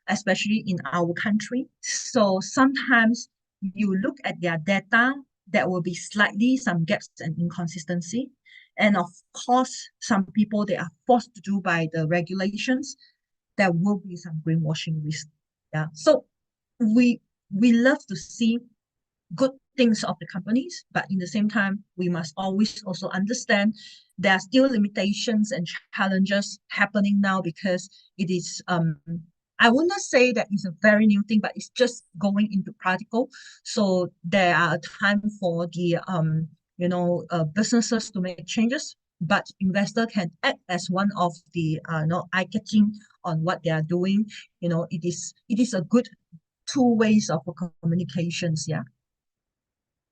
especially in our country. So sometimes you look at their data, there will be slightly some gaps and inconsistency. And of course, some people, they are forced to do by the regulations. There will be some greenwashing risk. Yeah. So we love to see good things of the companies, but in the same time, we must always also understand there are still limitations and challenges happening now because it is I would not say that it's a very new thing, but it's just going into practical. So there are time for the businesses to make changes, but investor can act as one of the eye catching on what they are doing. It is a good two ways of communications. Yeah.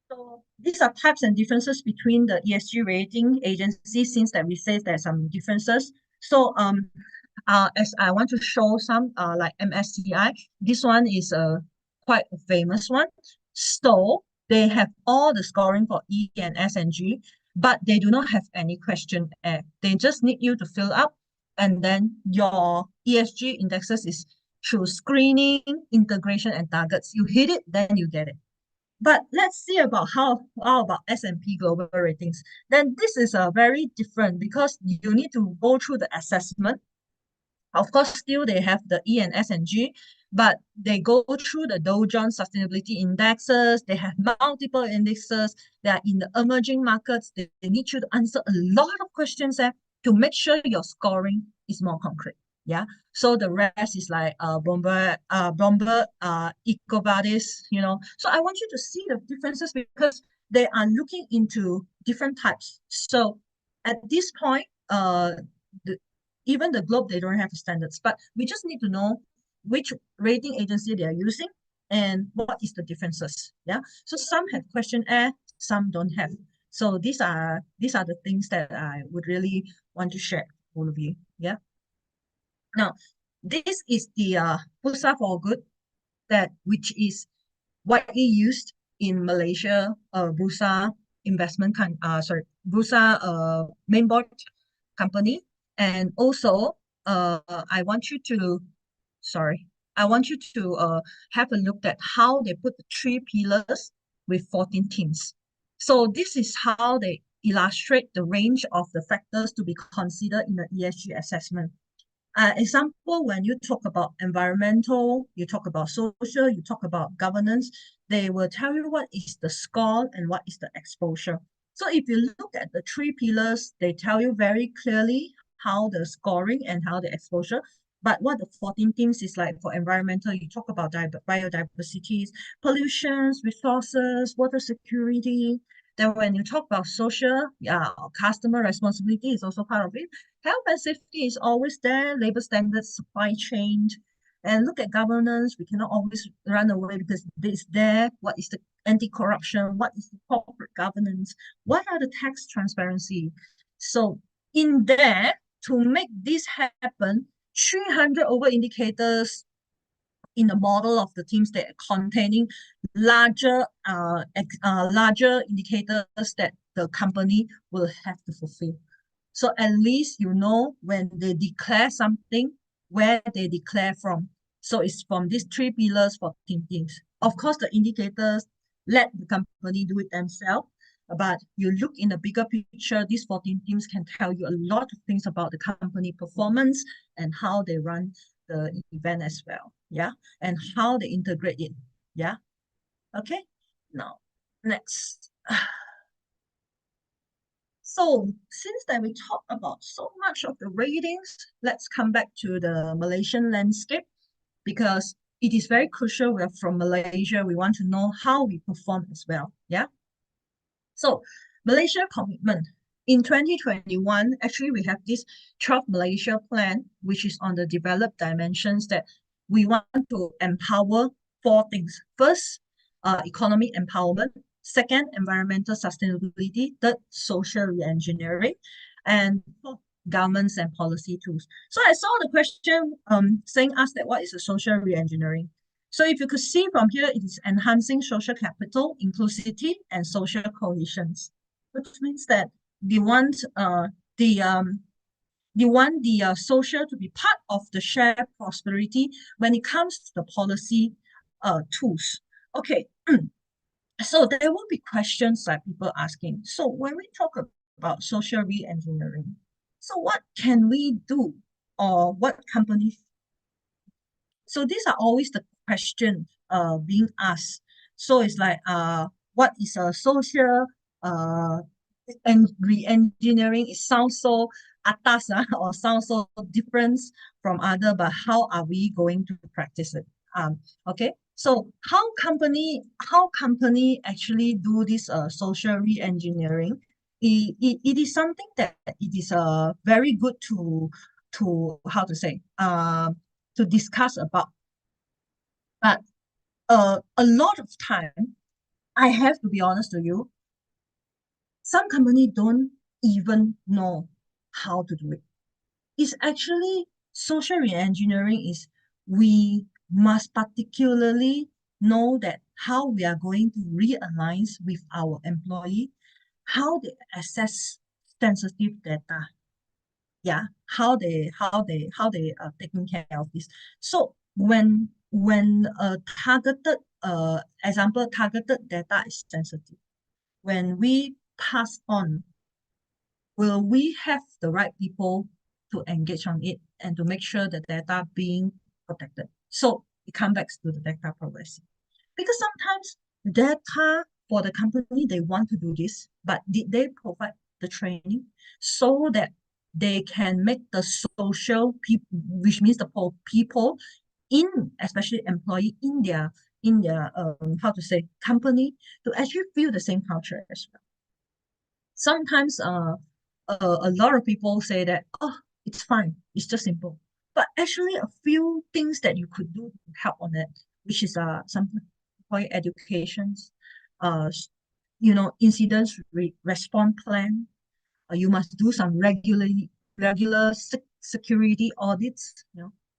So these are types and differences between the ESG rating agencies, since that we say there's some differences. So as I want to show some like MSCI, this one is a quite a famous one. So they have all the scoring for E and S and G, but they do not have any questionnaire. They just need you to fill up, and then your ESG indexes is through screening, integration, and targets. You hit it, then you get it. But let's see about how about S&P global ratings. Then this is a very different because you need to go through the assessment. Of course, still they have the E and S and G, but they go through the Dow Jones Sustainability Indexes. They have multiple indexes. They are in the emerging markets. They need you to answer a lot of questions there to make sure your scoring is more concrete. Yeah. So the rest is like Bloomberg, EcoVadis, So I want you to see the differences because they are looking into different types. So at this point, the, even the globe, they don't have standards, but we just need to know which rating agency they are using and what is the differences. Yeah. So some have questionnaire, some don't have. So these are the things that I would really want to share with all of you. Yeah. Now, this is the Bursa for Good, that which is widely used in Malaysia, Bursa Bursa main board company. And also, I want you to, sorry, I want you to have a look at how they put the 3 pillars with 14 teams. So this is how they illustrate the range of the factors to be considered in the ESG assessment. Example, when you talk about environmental, you talk about social, you talk about governance, they will tell you what is the score and what is the exposure. So if you look at the 3 pillars, they tell you very clearly how the scoring and how the exposure. But what the 14 themes is like for environmental, you talk about biodiversity, pollutions, resources, water security. Then when you talk about social, customer responsibility is also part of it. Health and safety is always there, labor standards, supply chain. And look at governance, we cannot always run away because this there. What is the anti-corruption? What is the corporate governance? What are the tax transparency? So in there, to make this happen, 300 over indicators in the model of the teams that are containing larger indicators that the company will have to fulfill. So at least you know when they declare something, where they declare from. So it's from these 3 pillars for teams. Of course, the indicators, let the company do it themselves. But you look in the bigger picture, these 14 teams can tell you a lot of things about the company performance and how they run the event as well. Yeah. And how they integrate it. Yeah. Okay. Now, next. So since that we talked about so much of the ratings, let's come back to the Malaysian landscape because it is very crucial. We are from Malaysia. We want to know how we perform as well. Yeah. So Malaysia commitment. In 2021, actually, we have this 12 Malaysia plan, which is on the developed dimensions that we want to empower 4 things. First, economic empowerment. Second, environmental sustainability. Third, social reengineering. And fourth, governments and policy tools. So I saw the question saying us that what is a social reengineering? So if you could see from here, it is enhancing social capital, inclusivity, and social cohesion, which means that they want the social to be part of the shared prosperity when it comes to the policy tools. Okay, so there will be questions like people asking. So when we talk about social re-engineering, so what can we do or what companies? So these are always the questions being asked. So it's like what is a social and re-engineering? It sounds so atas or sounds so different from other, but how are we going to practice it? Okay. So how company actually do this social re-engineering? It is something that it is very good to how to say to discuss about. But a lot of time, I have to be honest with you, some company don't even know how to do it. It's actually social re-engineering is we must particularly know that how we are going to realign with our employee, how they access sensitive data. Yeah, how they are taking care of this. So when targeted example targeted data is sensitive, when we pass on, will we have the right people to engage on it and to make sure the data being protected? So it comes back to the data privacy. Because sometimes data for the company, they want to do this, but did they provide the training so that they can make the social people, which means the people in, especially employee in their how to say company, to actually feel the same culture as well. Sometimes a lot of people say that, oh, it's fine, it's just simple. But actually, a few things that you could do to help on it, which is some point educations, incidents response plan. You must do some regular security audits.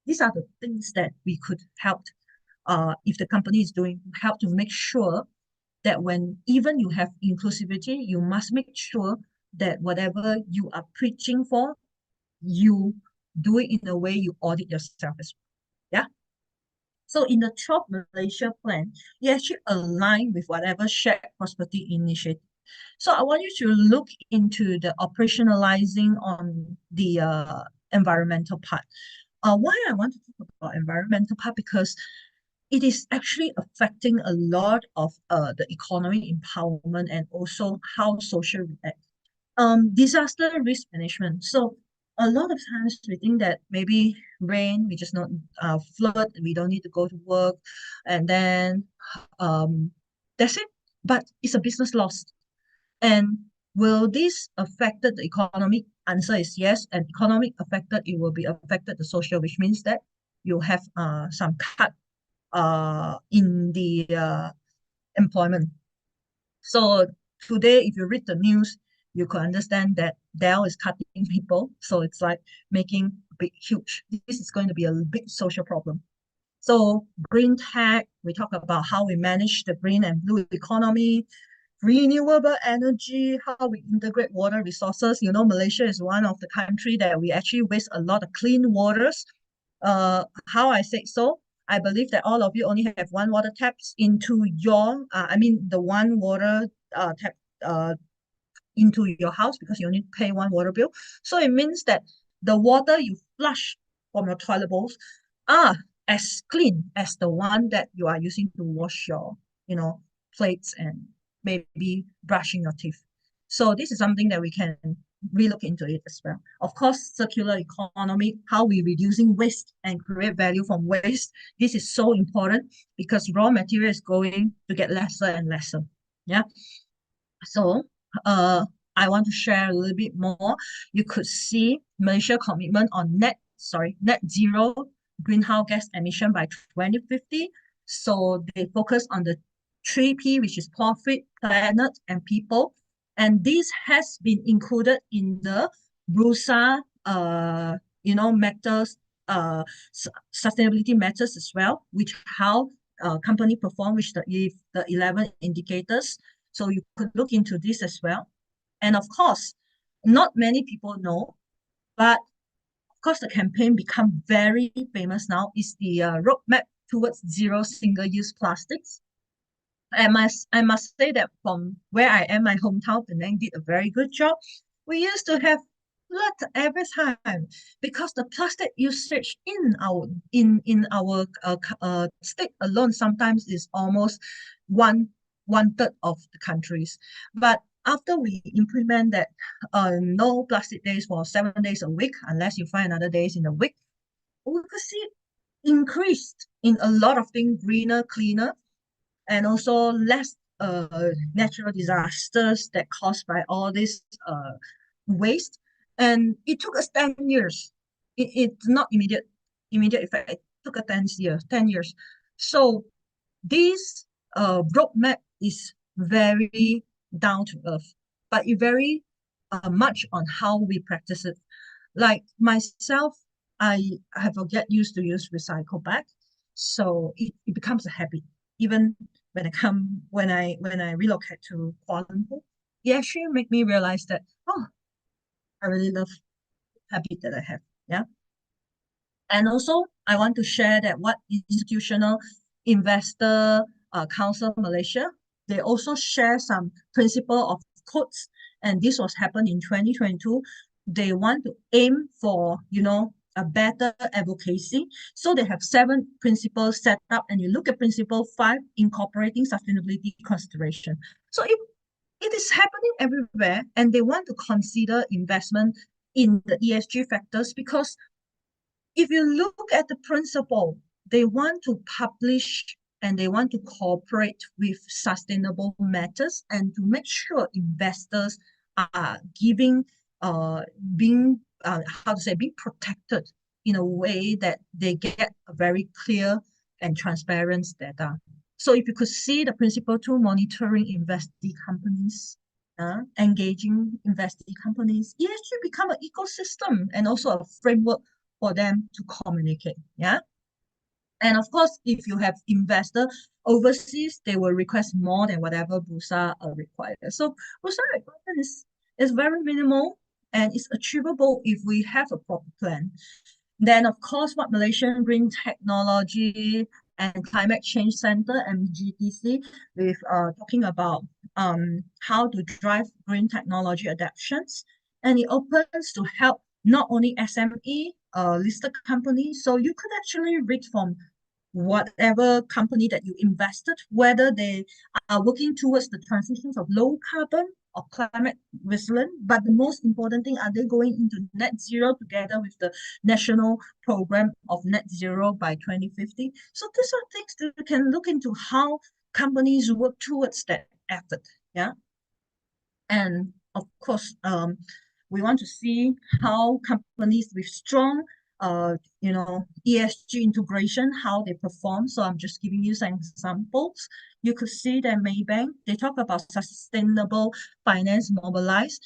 These are the things that we could help. If the company is doing, help to make sure that when even you have inclusivity, you must make sure that whatever you are preaching for, you do it in a way you audit yourself as well. Yeah. So in the 12 Malaysia plan, you actually align with whatever shared prosperity initiative. So I want you to look into the operationalizing on the environmental part. Why I want to talk about environmental part? Because it is actually affecting a lot of the economic empowerment and also how social react. Disaster risk management. So a lot of times we think that maybe rain, we just not flood, we don't need to go to work, and then that's it. But it's a business loss. And will this affect the economic? Answer is yes. And economic affected, it will be affected the social, which means that you have some cut in the employment. So today, if you read the news, you can understand that Dell is cutting people. So it's like making big, huge. This is going to be a big social problem. So green tech, we talk about how we manage the green and blue economy, renewable energy, how we integrate water resources. Malaysia is one of the country that we actually waste a lot of clean waters. How I say so? I believe that all of you only have one water taps into your, the one water tap into your house because you only pay one water bill. So it means that the water you flush from your toilet bowls are as clean as the one that you are using to wash your, plates and maybe brushing your teeth. So this is something that we can relook into it as well. Of course, circular economy, how we reducing waste and create value from waste. This is so important because raw material is going to get lesser and lesser. Yeah. So I want to share a little bit more. You could see Malaysia commitment on net zero greenhouse gas emission by 2050. So they focus on the 3P, which is profit, planet, and people. And this has been included in the BRUSA, matters, sustainability matters as well, which how company perform, which the 11 indicators. So you could look into this as well. And of course, not many people know, but of course the campaign become very famous now is the roadmap towards zero single-use plastics. I must say that from where I am, my hometown, Penang did a very good job. We used to have flood every time because the plastic usage in our state alone sometimes is almost one third of the countries. But after we implement that no plastic days for 7 days a week, unless you find another days in a week, we could see increased in a lot of things, greener, cleaner, and also less natural disasters that caused by all this waste. And it took us 10 years. It's not immediate effect. It took us 10 years. So this roadmap is very down to earth, but it very much on how we practice it. Like myself, I have get used to use recycle bag, so it becomes a habit. Even when I relocate to Kuala Lumpur, it actually make me realize that I really love the habit that I have. Yeah. And also, I want to share that what Institutional Investor Council Malaysia, they also share some principle of codes, and this was happened in 2022. They want to aim for, a better advocacy. So they have 7 principles set up, and you look at principle 5, incorporating sustainability consideration. So it is happening everywhere, and they want to consider investment in the ESG factors because if you look at the principle, they want to publish and they want to cooperate with sustainable matters and to make sure investors are giving being being protected in a way that they get a very clear and transparent data. So if you could see the principle to monitoring investee companies, engaging investee companies, ESG become an ecosystem and also a framework for them to communicate. Yeah. And of course, if you have investor overseas, they will request more than whatever Bursa requires. So Bursa requirement is very minimal and it's achievable if we have a proper plan. Then, of course, what Malaysian Green Technology and Climate Change Center, MGTC, with talking about how to drive green technology adaptations. And it opens to help not only SME, listed companies. So you could actually read from whatever company that you invested, whether they are working towards the transitions of low carbon or climate resilient. But the most important thing, are they going into net zero together with the national program of net zero by 2050? So these are things that you can look into how companies work towards that effort. Yeah. And of course, we want to see how companies with strong ESG integration, how they perform. So I'm just giving you some examples. You could see that Maybank, they talk about sustainable finance mobilized.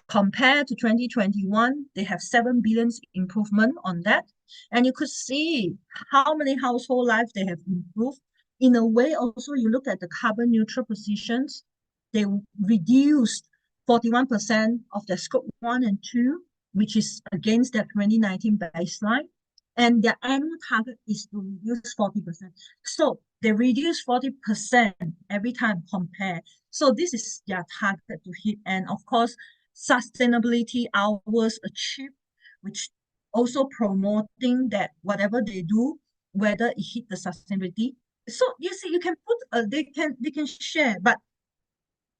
Compared to 2021, they have 7 billion improvement on that. And you could see how many household lives they have improved. In a way, also, you look at the carbon neutral positions, they reduced 41% of their scope 1 and 2, which is against their 2019 baseline. And their annual target is to reduce 40%. So they reduce 40% every time compare. So this is their target to hit. And of course, sustainability hours achieved, which also promoting that whatever they do, whether it hit the sustainability. So you see, you can put they can share, but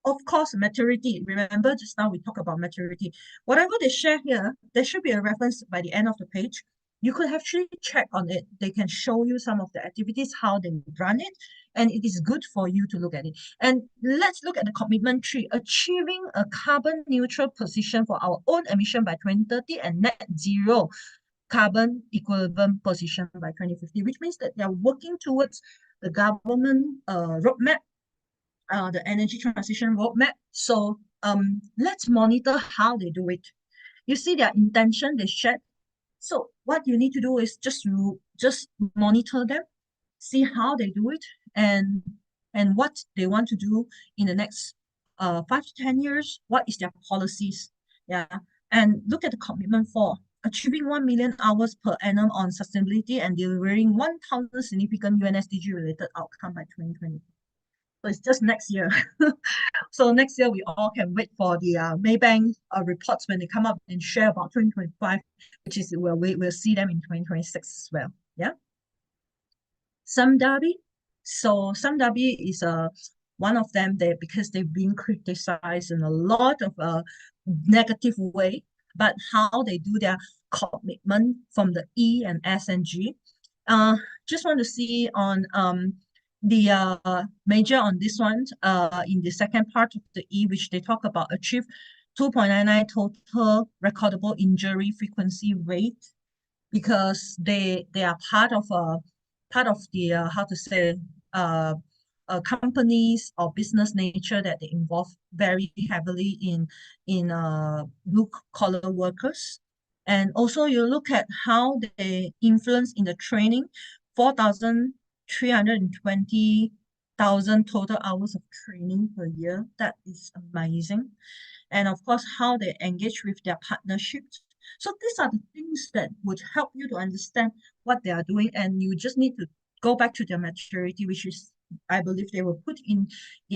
of course, maturity. Remember, just now we talked about maturity. Whatever they share here, there should be a reference by the end of the page. You could actually check on it. They can show you some of the activities, how they run it, and it is good for you to look at it. And let's look at the commitment tree, achieving a carbon neutral position for our own emission by 2030 and net zero carbon equivalent position by 2050, which means that they are working towards the government roadmap, the energy transition roadmap. So let's monitor how they do it. You see their intention, they shared. So what you need to do is just monitor them, see how they do it, and what they want to do in the next 5 to 10 years. What is their policies? Yeah, and look at the commitment for achieving 1 million hours per annum on sustainability and delivering 1,000 significant UNSDG related outcome by 2020. So it's just next year. So next year, we all can wait for the Maybank reports when they come up and share about 2025, which is we'll see them in 2026 as well. Yeah. Samdabi. So Samdabi is one of them there because they've been criticized in a lot of negative way, but how they do their commitment from the E and S and G. Just want to see on the major on this one in the second part of the E, which they talk about achieve 2.99 total recordable injury frequency rate, because they are part of the companies or business nature that they involve very heavily in blue collar workers. And also you look at how they influence in the training, 4,320,000 total hours of training per year. That is amazing. And of course, how they engage with their partnerships. So these are the things that would help you to understand what they are doing, and you just need to go back to their maturity, which is, I believe they will put in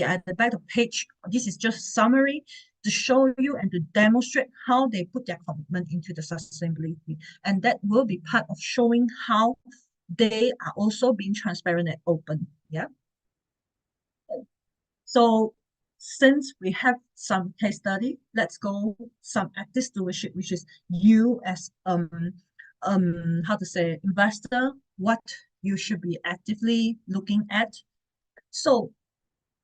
at the back of the page. This is just summary to show you and to demonstrate how they put their commitment into the sustainability. And that will be part of showing how they are also being transparent and open. Yeah. So since we have some case study, let's go some active stewardship, which is you as investor, what you should be actively looking at. So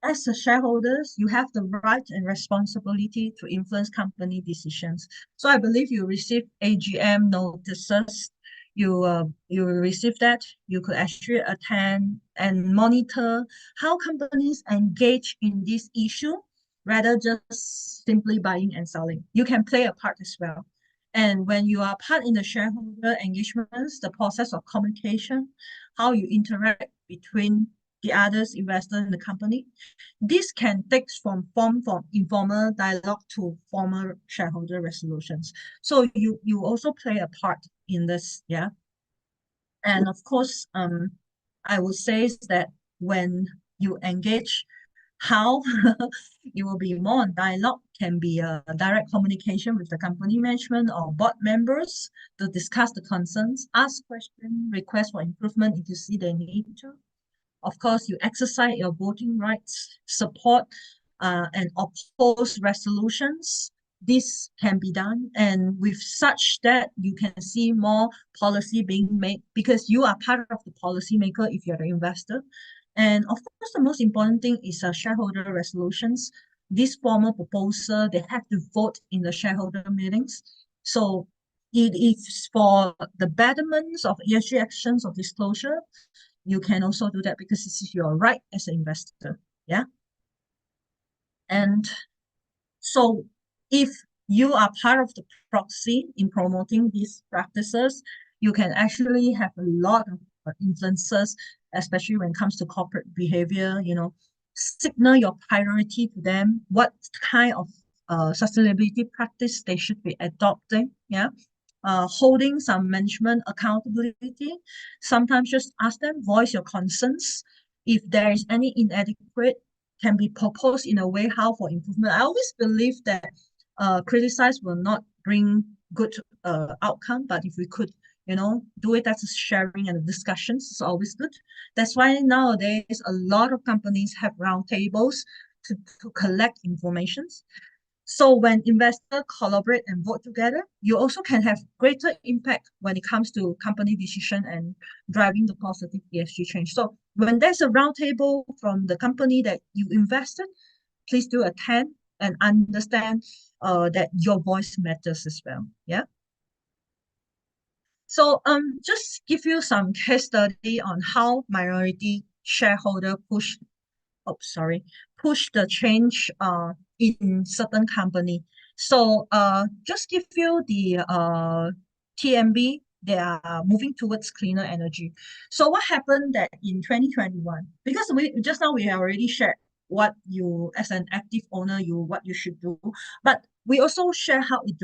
as a shareholders, you have the right and responsibility to influence company decisions. So I believe you receive AGM notices. You will receive that. You could actually attend and monitor how companies engage in this issue rather just simply buying and selling. You can play a part as well. And when you are part in the shareholder engagements, the process of communication, how you interact between the others investors in the company, this can take from informal dialogue to formal shareholder resolutions. So you also play a part in this, yeah. And of course, I would say that when you engage, how it will be more on dialogue, can be a direct communication with the company management or board members to discuss the concerns, ask questions, request for improvement if you see they need to. Of course, you exercise your voting rights, support and oppose resolutions. This can be done, and with such that you can see more policy being made because you are part of the policy maker if you're the investor. And of course, the most important thing is shareholder resolutions. This formal proposal, they have to vote in the shareholder meetings. So it is for the betterment of ESG actions of disclosure. You can also do that because this is your right as an investor. Yeah. And so if you are part of the proxy in promoting these practices, you can actually have a lot of influences, especially when it comes to corporate behavior, signal your priority to them, what kind of sustainability practice they should be adopting. Yeah. Holding some management accountability. Sometimes just ask them, voice your concerns. If there is any inadequate, can be proposed in a way how for improvement. I always believe that criticize will not bring good outcome, but if we could, do it as a sharing and discussions, it's always good. That's why nowadays a lot of companies have roundtables to collect informations. So when investors collaborate and vote together, you also can have greater impact when it comes to company decision and driving the positive ESG change. So when there's a roundtable from the company that you invested, please do attend and understand that your voice matters as well. Yeah. So just give you some case study on how minority shareholder push the change in certain company. So just give you the TMB, they are moving towards cleaner energy. So what happened that in 2021, because we just now we have already shared what you as an active owner what you should do, but we also share how it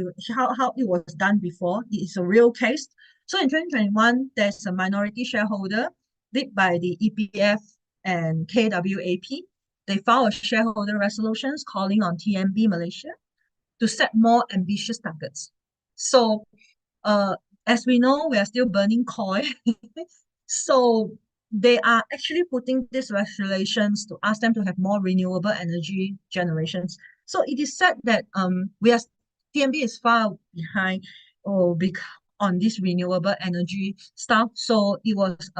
was done before. It is a real case. So in 2021, there's a minority shareholder led by the EPF and KWAP. They filed a shareholder resolutions calling on TMB Malaysia to set more ambitious targets. So as we know, we are still burning coal. So they are actually putting these regulations to ask them to have more renewable energy generations. So it is said that TMB is far behind on this renewable energy stuff. So it was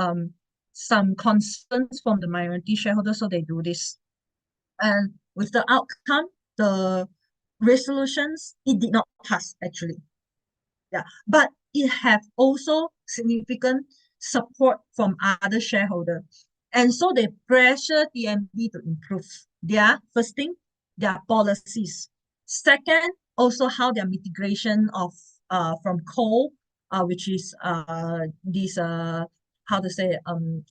some concerns from the minority shareholders, so they do this. And with the outcome, the resolutions, it did not pass actually. Yeah, but it have also significant support from other shareholders. And so they pressure TMB to improve first thing, their policies. Second, also how their mitigation of from coal, which is these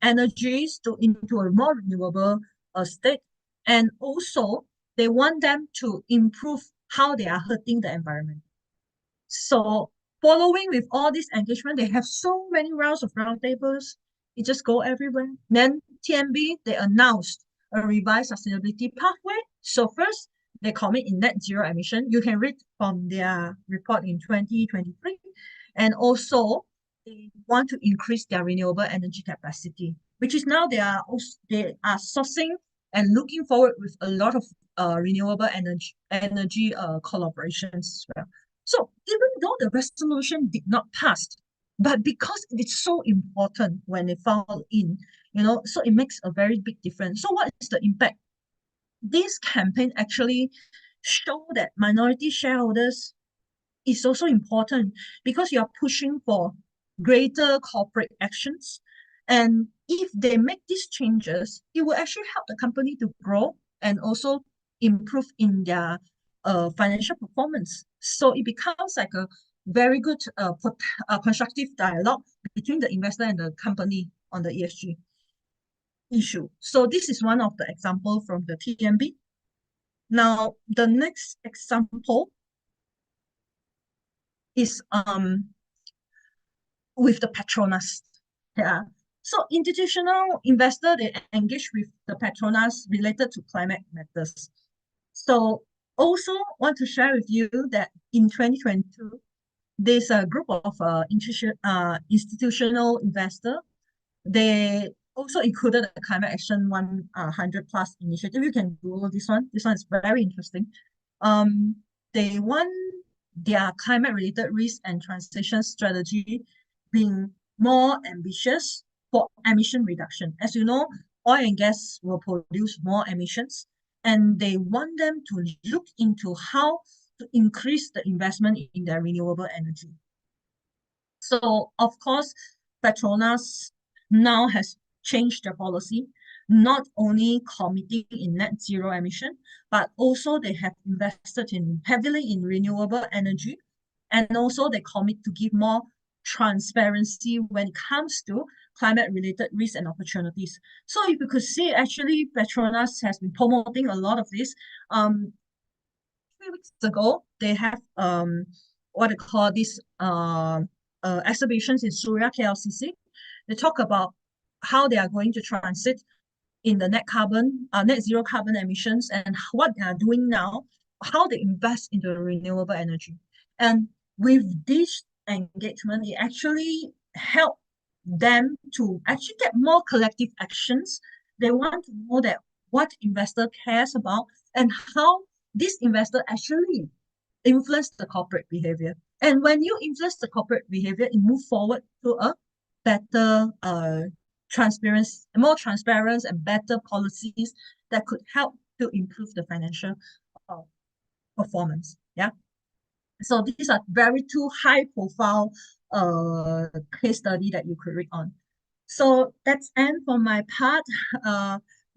energies into a more renewable state. And also they want them to improve how they are hurting the environment. So following with all this engagement, they have so many rounds of roundtables. It just go everywhere. Then TMB, they announced a revised sustainability pathway. So first, they commit in net zero emission. You can read from their report in 2023. And also, they want to increase their renewable energy capacity, which is now they are sourcing and looking forward with a lot of renewable energy collaborations as well. So even though the resolution did not pass, but because it is so important when it fall in, so it makes a very big difference. So what is the impact? this campaign actually show that minority shareholders is also important because you are pushing for greater corporate actions. And if they make these changes, it will actually help the company to grow and also improve in their financial performance. So it becomes like a very good constructive dialogue between the investor and the company on the ESG issue. So this is one of the example from the TMB. Now, the next example is with the Petronas. Yeah. So institutional investor, they engage with the Petronas related to climate matters. So also want to share with you that in 2022, there's a group of institutional investor. They also included the Climate Action 100 Plus initiative. You can Google this one. This one is very interesting. They want their climate-related risk and transition strategy being more ambitious for emission reduction. As you know, oil and gas will produce more emissions, and they want them to look into how to increase the investment in their renewable energy. So, of course, Petronas now has changed their policy, not only committing in net zero emission, but also they have invested heavily in renewable energy, and also they commit to give more transparency when it comes to climate-related risks and opportunities. So if you could see, actually, Petronas has been promoting a lot of this. 3 weeks ago, they have what they call this exhibitions in Surya KLCC. They talk about how they are going to transit in the net zero carbon emissions, and what they are doing now, how they invest into renewable energy. And with this engagement, it actually helped them to actually get more collective actions. They want to know that what investor cares about and how this investor actually influence the corporate behavior. And when you influence the corporate behavior, it move forward to a better transparency, more transparent and better policies that could help to improve the financial performance. Yeah. So these are very two high profile case study that you could read on. So that's end for my part.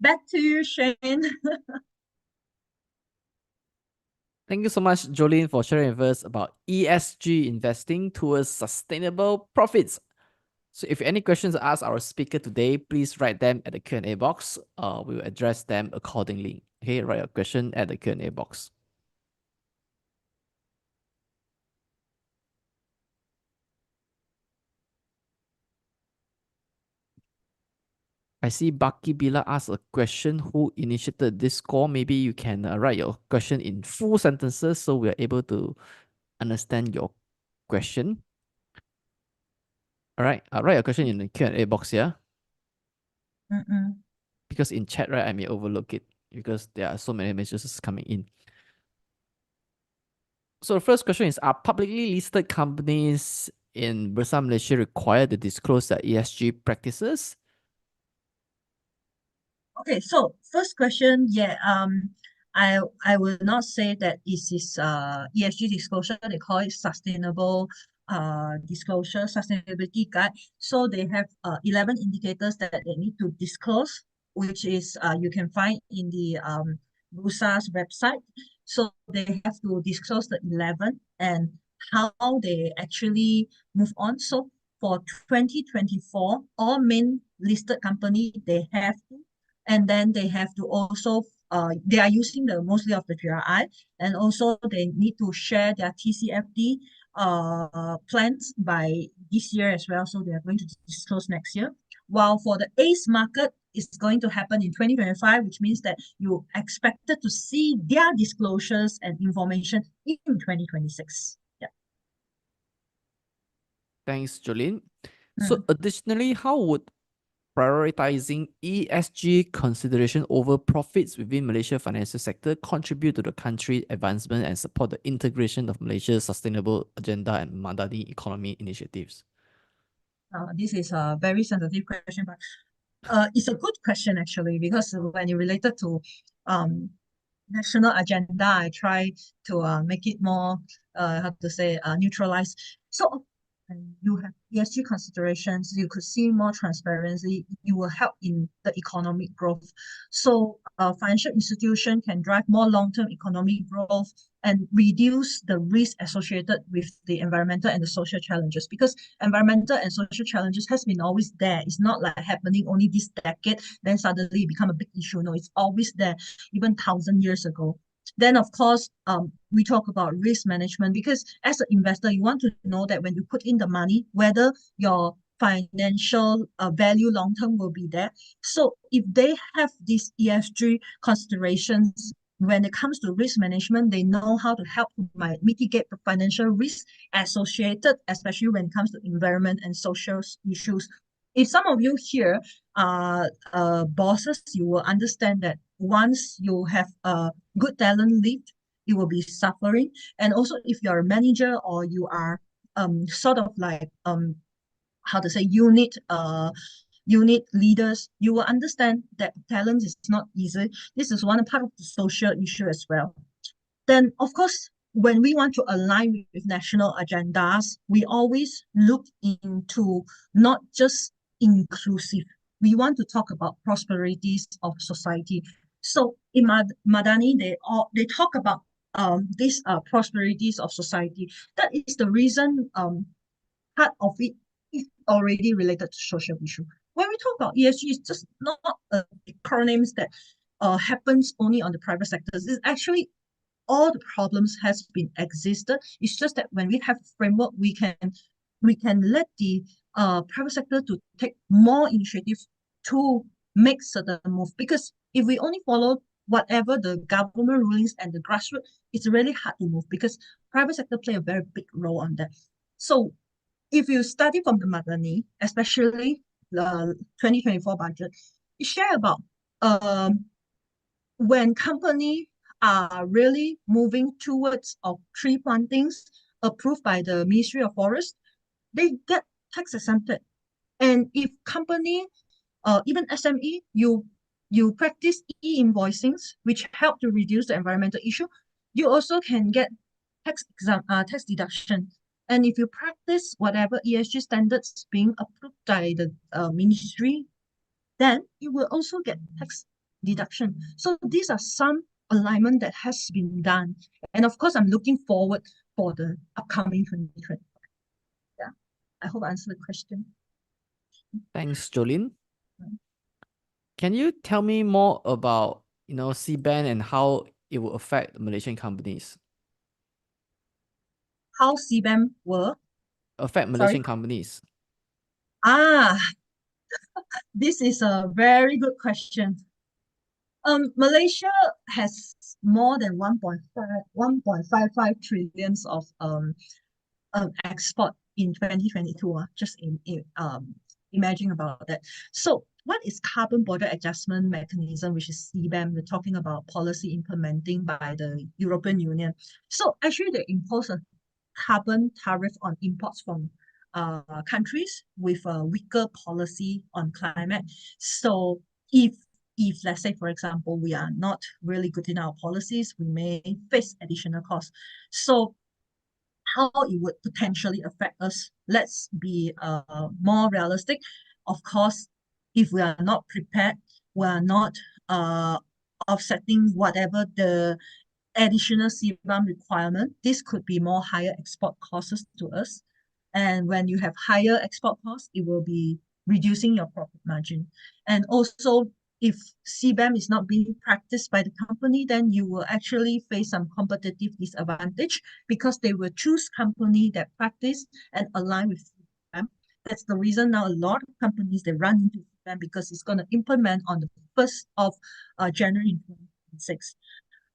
Back to you, Shane. Thank you so much, Joyline, for sharing with us about ESG investing towards sustainable profits. So if any questions to ask our speaker today, please write them at the Q&A box. We will address them accordingly. Okay, write your question at the Q&A box. I see Baki Bila asked a question, who initiated this call? Maybe you can write your question in full sentences so we are able to understand your question. All right, write your question in the Q&A box here. Because in chat, right, I may overlook it because there are so many messages coming in. So the first question is, are publicly listed companies in Bursa Malaysia required to disclose their ESG practices? Okay, so first question, yeah, I will not say that this is ESG disclosure. They call it sustainable disclosure, sustainability guide. So they have 11 indicators that they need to disclose, which is you can find in the Bursa's website. So they have to disclose the 11 and how they actually move on. So for 2024, all main listed company, they have to, and then they have to also they are using the mostly of the GRI, and also they need to share their TCFD plans by this year as well. So they are going to disclose next year. While for the ACE market, it's going to happen in 2025, which means that you expected to see their disclosures and information in 2026. Yeah. Thanks, Joyline. So additionally, how would prioritizing ESG consideration over profits within Malaysia's financial sector contribute to the country's advancement and support the integration of Malaysia's sustainable agenda and Madani economy initiatives? This is a very sensitive question, but it's a good question actually, because when you related to national agenda. I try to make it more, how to say, neutralized. So you have ESG considerations, you could see more transparency, you will help in the economic growth. So financial institution can drive more long-term economic growth and reduce the risk associated with the environmental and the social challenges, because environmental and social challenges has been always there. It's not like happening only this decade, then suddenly become a big issue. No, it's always there, even 1,000 years ago. Then, of course, we talk about risk management, because as an investor, you want to know that when you put in the money, whether your financial value long term will be there. So if they have these ESG considerations when it comes to risk management, they know how to help to mitigate the financial risk associated, especially when it comes to environment and social issues. If some of you here are bosses, you will understand that once you have a good talent leave, you will be suffering. And also, if you're a manager or you are sort of like how to say unit leaders, you will understand that talent is not easy. This is one part of the social issue as well. Then, of course, when we want to align with national agendas, we always look into not just inclusive. We want to talk about prosperities of society. So in Madani, they talk about these prosperities of society. That is the reason part of it is already related to social issue. When we talk about ESG, it's just not acronyms that happens only on the private sectors. It's actually all the problems has been existed. It's just that when we have framework, we can let the private sector to take more initiative to make certain move. Because if we only follow whatever the government rulings and the grassroots, it's really hard to move, because private sector play a very big role on that. So if you study from the Madani, especially the 2024 budget, it share about when company are really moving towards of tree plantings approved by the Ministry of Forest, they get tax exempted. And if company, even SME, you practice e-invoicings, which help to reduce the environmental issue, you also can get tax deduction. And if you practice whatever ESG standards being approved by the ministry, then you will also get tax deduction. So these are some alignment that has been done. And of course, I'm looking forward for the upcoming 2020. Yeah, I hope I answered the question. Thanks, Jolene. Can you tell me more about CBAM and how it will affect Malaysian companies? How CBAM will Affect Malaysian companies? This is a very good question. Malaysia has more than 1.55 trillions of export in 2022. Just imagine about that. So what is carbon border adjustment mechanism, which is CBAM? We're talking about policy implementing by the European Union. So actually they impose a carbon tariff on imports from countries with a weaker policy on climate. So if let's say, for example, we are not really good in our policies, we may face additional costs. So how it would potentially affect us, let's be more realistic. Of course, if we are not prepared, we are not offsetting whatever the additional CBAM requirement, this could be more higher export costs to us. And when you have higher export costs, it will be reducing your profit margin. And also, if CBAM is not being practiced by the company, then you will actually face some competitive disadvantage, because they will choose company that practice and align with CBAM. That's the reason now a lot of companies, they run into CBAM, because it's going to implement on the 1st of January 2026.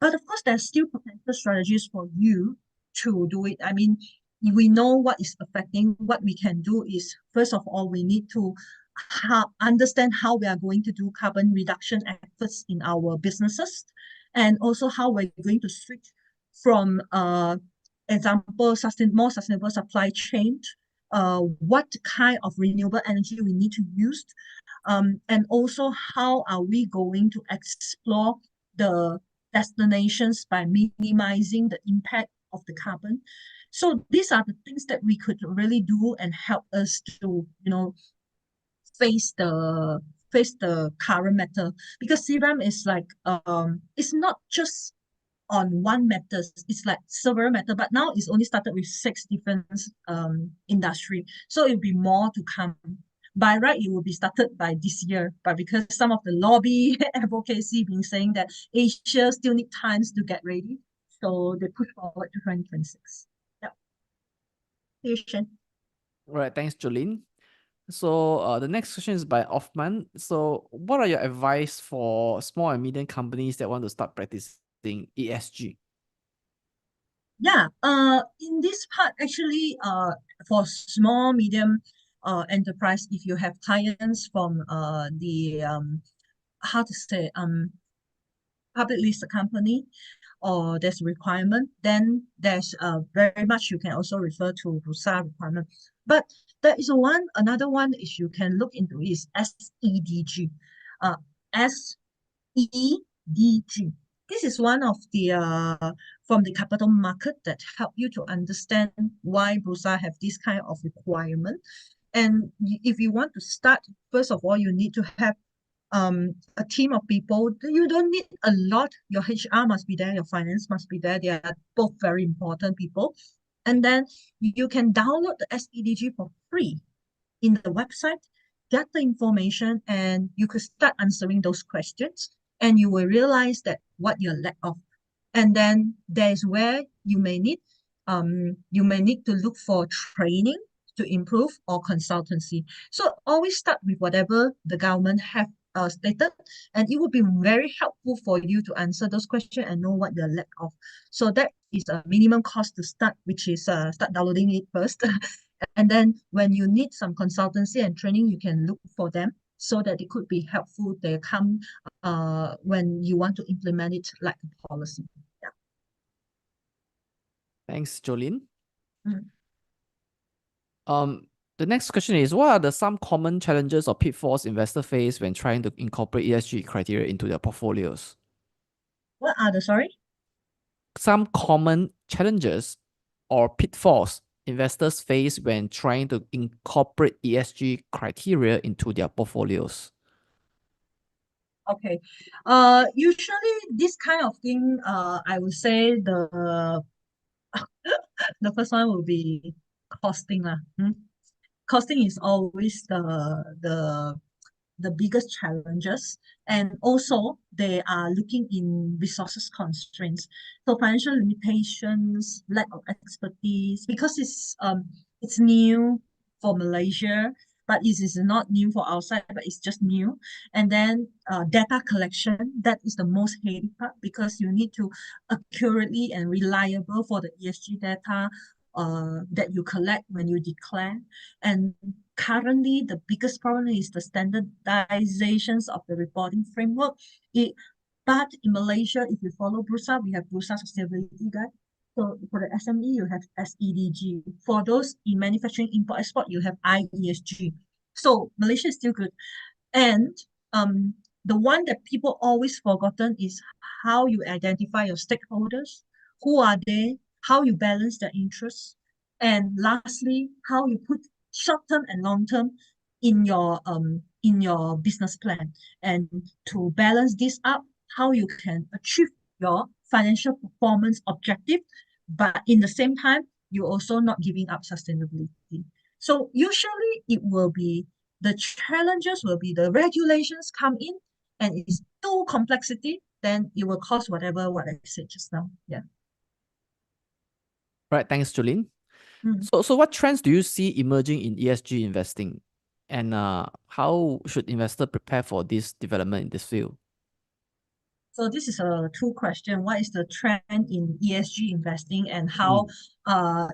But of course, there's still potential strategies for you to do it. I mean, we know what is affecting. What we can do is, first of all, we need to understand how we are going to do carbon reduction efforts in our businesses, and also how we're going to switch from, example, more sustainable supply chain, what kind of renewable energy we need to use, and also how are we going to explore the destinations by minimizing the impact of the carbon. So these are the things that we could really do and help us to, face the current matter, because CRAM is like it's not just on one matter, it's like several matter, but now it's only started with 6 different industry, so it'll be more to come. By right, it will be started by this year, but because some of the lobby advocacy been saying that Asia still need times to get ready, so they push forward to 2026. Yeah. Patient. Right, thanks, Jolene. So the next question is by Offman. So what are your advice for small and medium companies that want to start practicing ESG? Yeah, in this part, actually, for small, medium enterprise, if you have clients from the how to say public listed company, or there's a requirement, then there's very much you can also refer to Bursa requirement. But there is another one is you can look into is SEDG. SEDG. This is one of the from the capital market that help you to understand why Bursa have this kind of requirement. And if you want to start, first of all, you need to have a team of people. You don't need a lot. Your HR must be there, your finance must be there. They are both very important people. And then you can download the SEDG for free in the website, get the information, and you could start answering those questions, and you will realize that what you're lack of. And then there's where you may need to look for training to improve, or consultancy. So always start with whatever the government have stated, and it would be very helpful for you to answer those questions and know what you're lack of. So that is a minimum cost to start, which is start downloading it first. And then when you need some consultancy and training, you can look for them so that it could be helpful. They come when you want to implement it like a policy. Yeah. Thanks, Jolene. Mm. The next question is, what are some common challenges or pitfalls investors face when trying to incorporate ESG criteria into their portfolios? What are the, sorry? Some common challenges or pitfalls investors face when trying to incorporate ESG criteria into their portfolios. Okay. Usually this kind of thing, I would say the the first one will be costing lah. Costing is always the biggest challenges, and also they are looking in resources constraints, so financial limitations, lack of expertise, because it's new for Malaysia, but it is not new for outside, but it's just new. And then data collection, that is the most heavy part, because you need to accurately and reliable for the ESG data that you collect when you declare. And currently, the biggest problem is the standardizations of the reporting framework. But in Malaysia, if you follow Bursa, we have Bursa Sustainability Guide. So for the SME, you have SEDG. For those in manufacturing, import, export, you have IESG. So Malaysia is still good. And the one that people always forgotten is how you identify your stakeholders, who are they, how you balance their interests, and lastly, how you put short-term and long-term in your business plan. And to balance this up, how you can achieve your financial performance objective, but in the same time, you're also not giving up sustainability. So usually it will be the challenges will be the regulations come in, and it's too complexity, then it will cause what I said just now. Yeah. Right, thanks, Jolene. So what trends do you see emerging in ESG investing? And how should investors prepare for this development in this field? So this is a two question. What is the trend in ESG investing, and how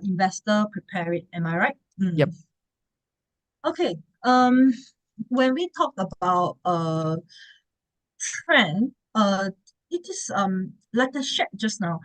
investor prepare it? Am I right? Yep. Okay. When we talk about trend, it is like I shared just now.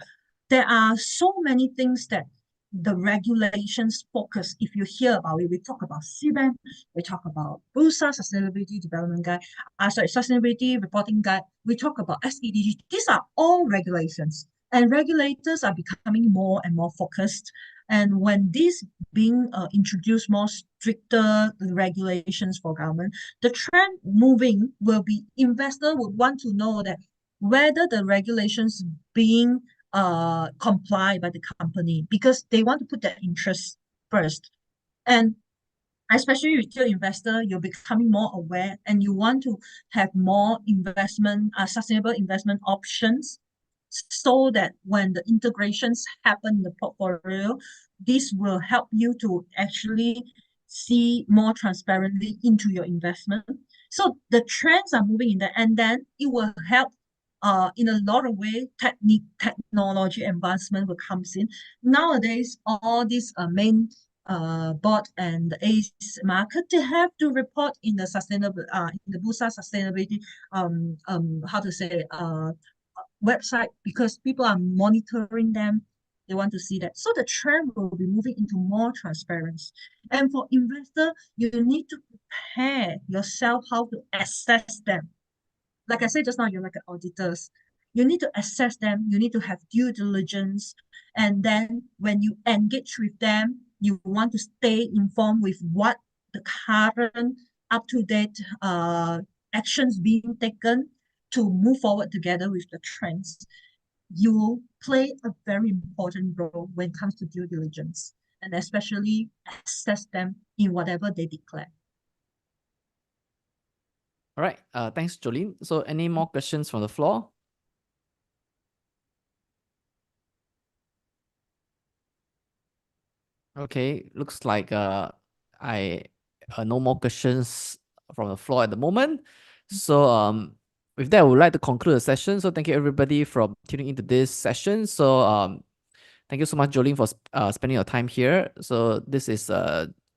There are so many things that the regulations focus. If you hear about it, we talk about CBAM, we talk about Bursa Sustainability Development Guide, Sustainability Reporting Guide, we talk about SEDG. These are all regulations, and regulators are becoming more and more focused. And when these being introduced more stricter regulations for government, the trend moving will be investor would want to know that whether the regulations being comply by the company, because they want to put their interests first. And especially retail investor, you're becoming more aware and you want to have more investment, sustainable investment options, so that when the integrations happen in the portfolio, this will help you to actually see more transparently into your investment. So the trends are moving in that, and then it will help in a lot of ways. Technology advancement will comes in. Nowadays, all these main board and the ACE market, they have to report in the sustainable in the Bursa sustainability how to say website, because people are monitoring them. They want to see that. So the trend will be moving into more transparency. And for investor, you need to prepare yourself how to assess them. Like I said just now, you're like an auditors. You need to assess them. You need to have due diligence. And then when you engage with them, you want to stay informed with what the current up-to-date actions being taken to move forward together with the trends. You play a very important role when it comes to due diligence, and especially assess them in whatever they declare. All right. Thanks, Jolene. So any more questions from the floor? Okay, looks like I no more questions from the floor at the moment. So with that, I would like to conclude the session. So thank you everybody for tuning into this session. So thank you so much, Joyline, for spending your time here. So this is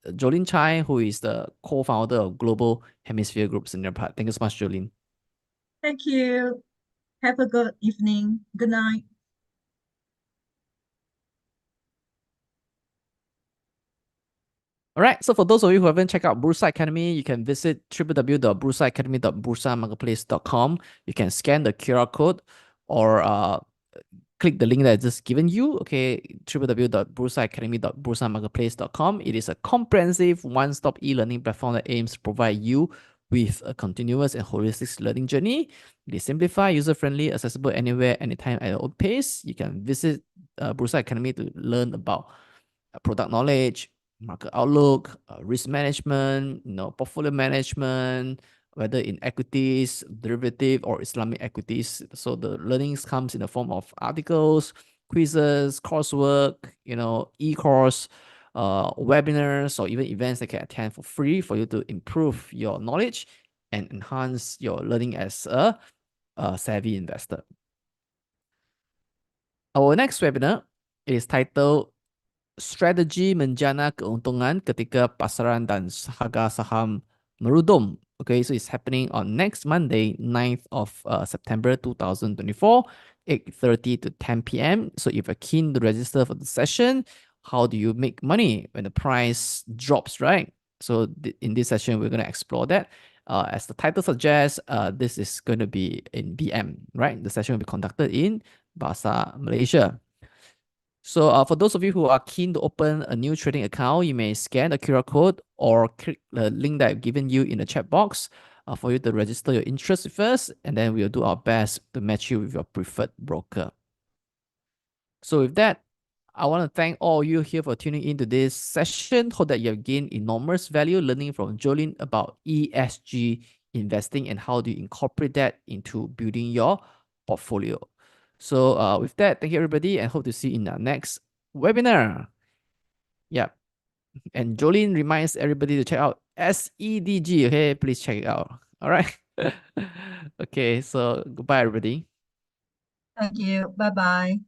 Joyline Chai, who is the co-founder of Global Hemisphere Group Senior Part. Thank you so much, Joyline. Thank you. Have a good evening. Good night. All right. So for those of you who haven't checked out Bursa Academy, you can visit www.bursaacademy.bursamarketplace.com. You can scan the QR code or click the link that I just given you. Okay, www.bursaacademy.bursamarketplace.com. It is a comprehensive one-stop e-learning platform that aims to provide you with a continuous and holistic learning journey. It is simplified, user-friendly, accessible anywhere, anytime at your own pace. You can visit Bursa Academy to learn about product knowledge, market outlook, risk management, portfolio management, whether in equities, derivative, or Islamic equities. So the learnings comes in the form of articles, quizzes, coursework, e-course, webinars, or even events that can attend for free for you to improve your knowledge and enhance your learning as a savvy investor. Our next webinar is titled Strategi Menjana Keuntungan Ketika Pasaran dan Harga Saham Merudum. Okay, so it's happening on next Monday, 9th of September 2024, 8:30 to 10 p.m. So if you're keen to register for the session, how do you make money when the price drops, right? So in this session, we're going to explore that. As the title suggests, this is going to be in BM, right? The session will be conducted in Bahasa Malaysia. So for those of you who are keen to open a new trading account, you may scan the QR code or click the link that I've given you in the chat box for you to register your interest with us, and then we'll do our best to match you with your preferred broker. So with that, I want to thank all of you here for tuning into this session. Hope that you have gained enormous value learning from Joyline about ESG investing and how do you incorporate that into building your portfolio. So with that, thank you everybody and hope to see you in our next webinar. Yeah. And Joyline reminds everybody to check out SEDG. Okay, please check it out. All right. Okay, so goodbye everybody. Thank you. Bye-bye.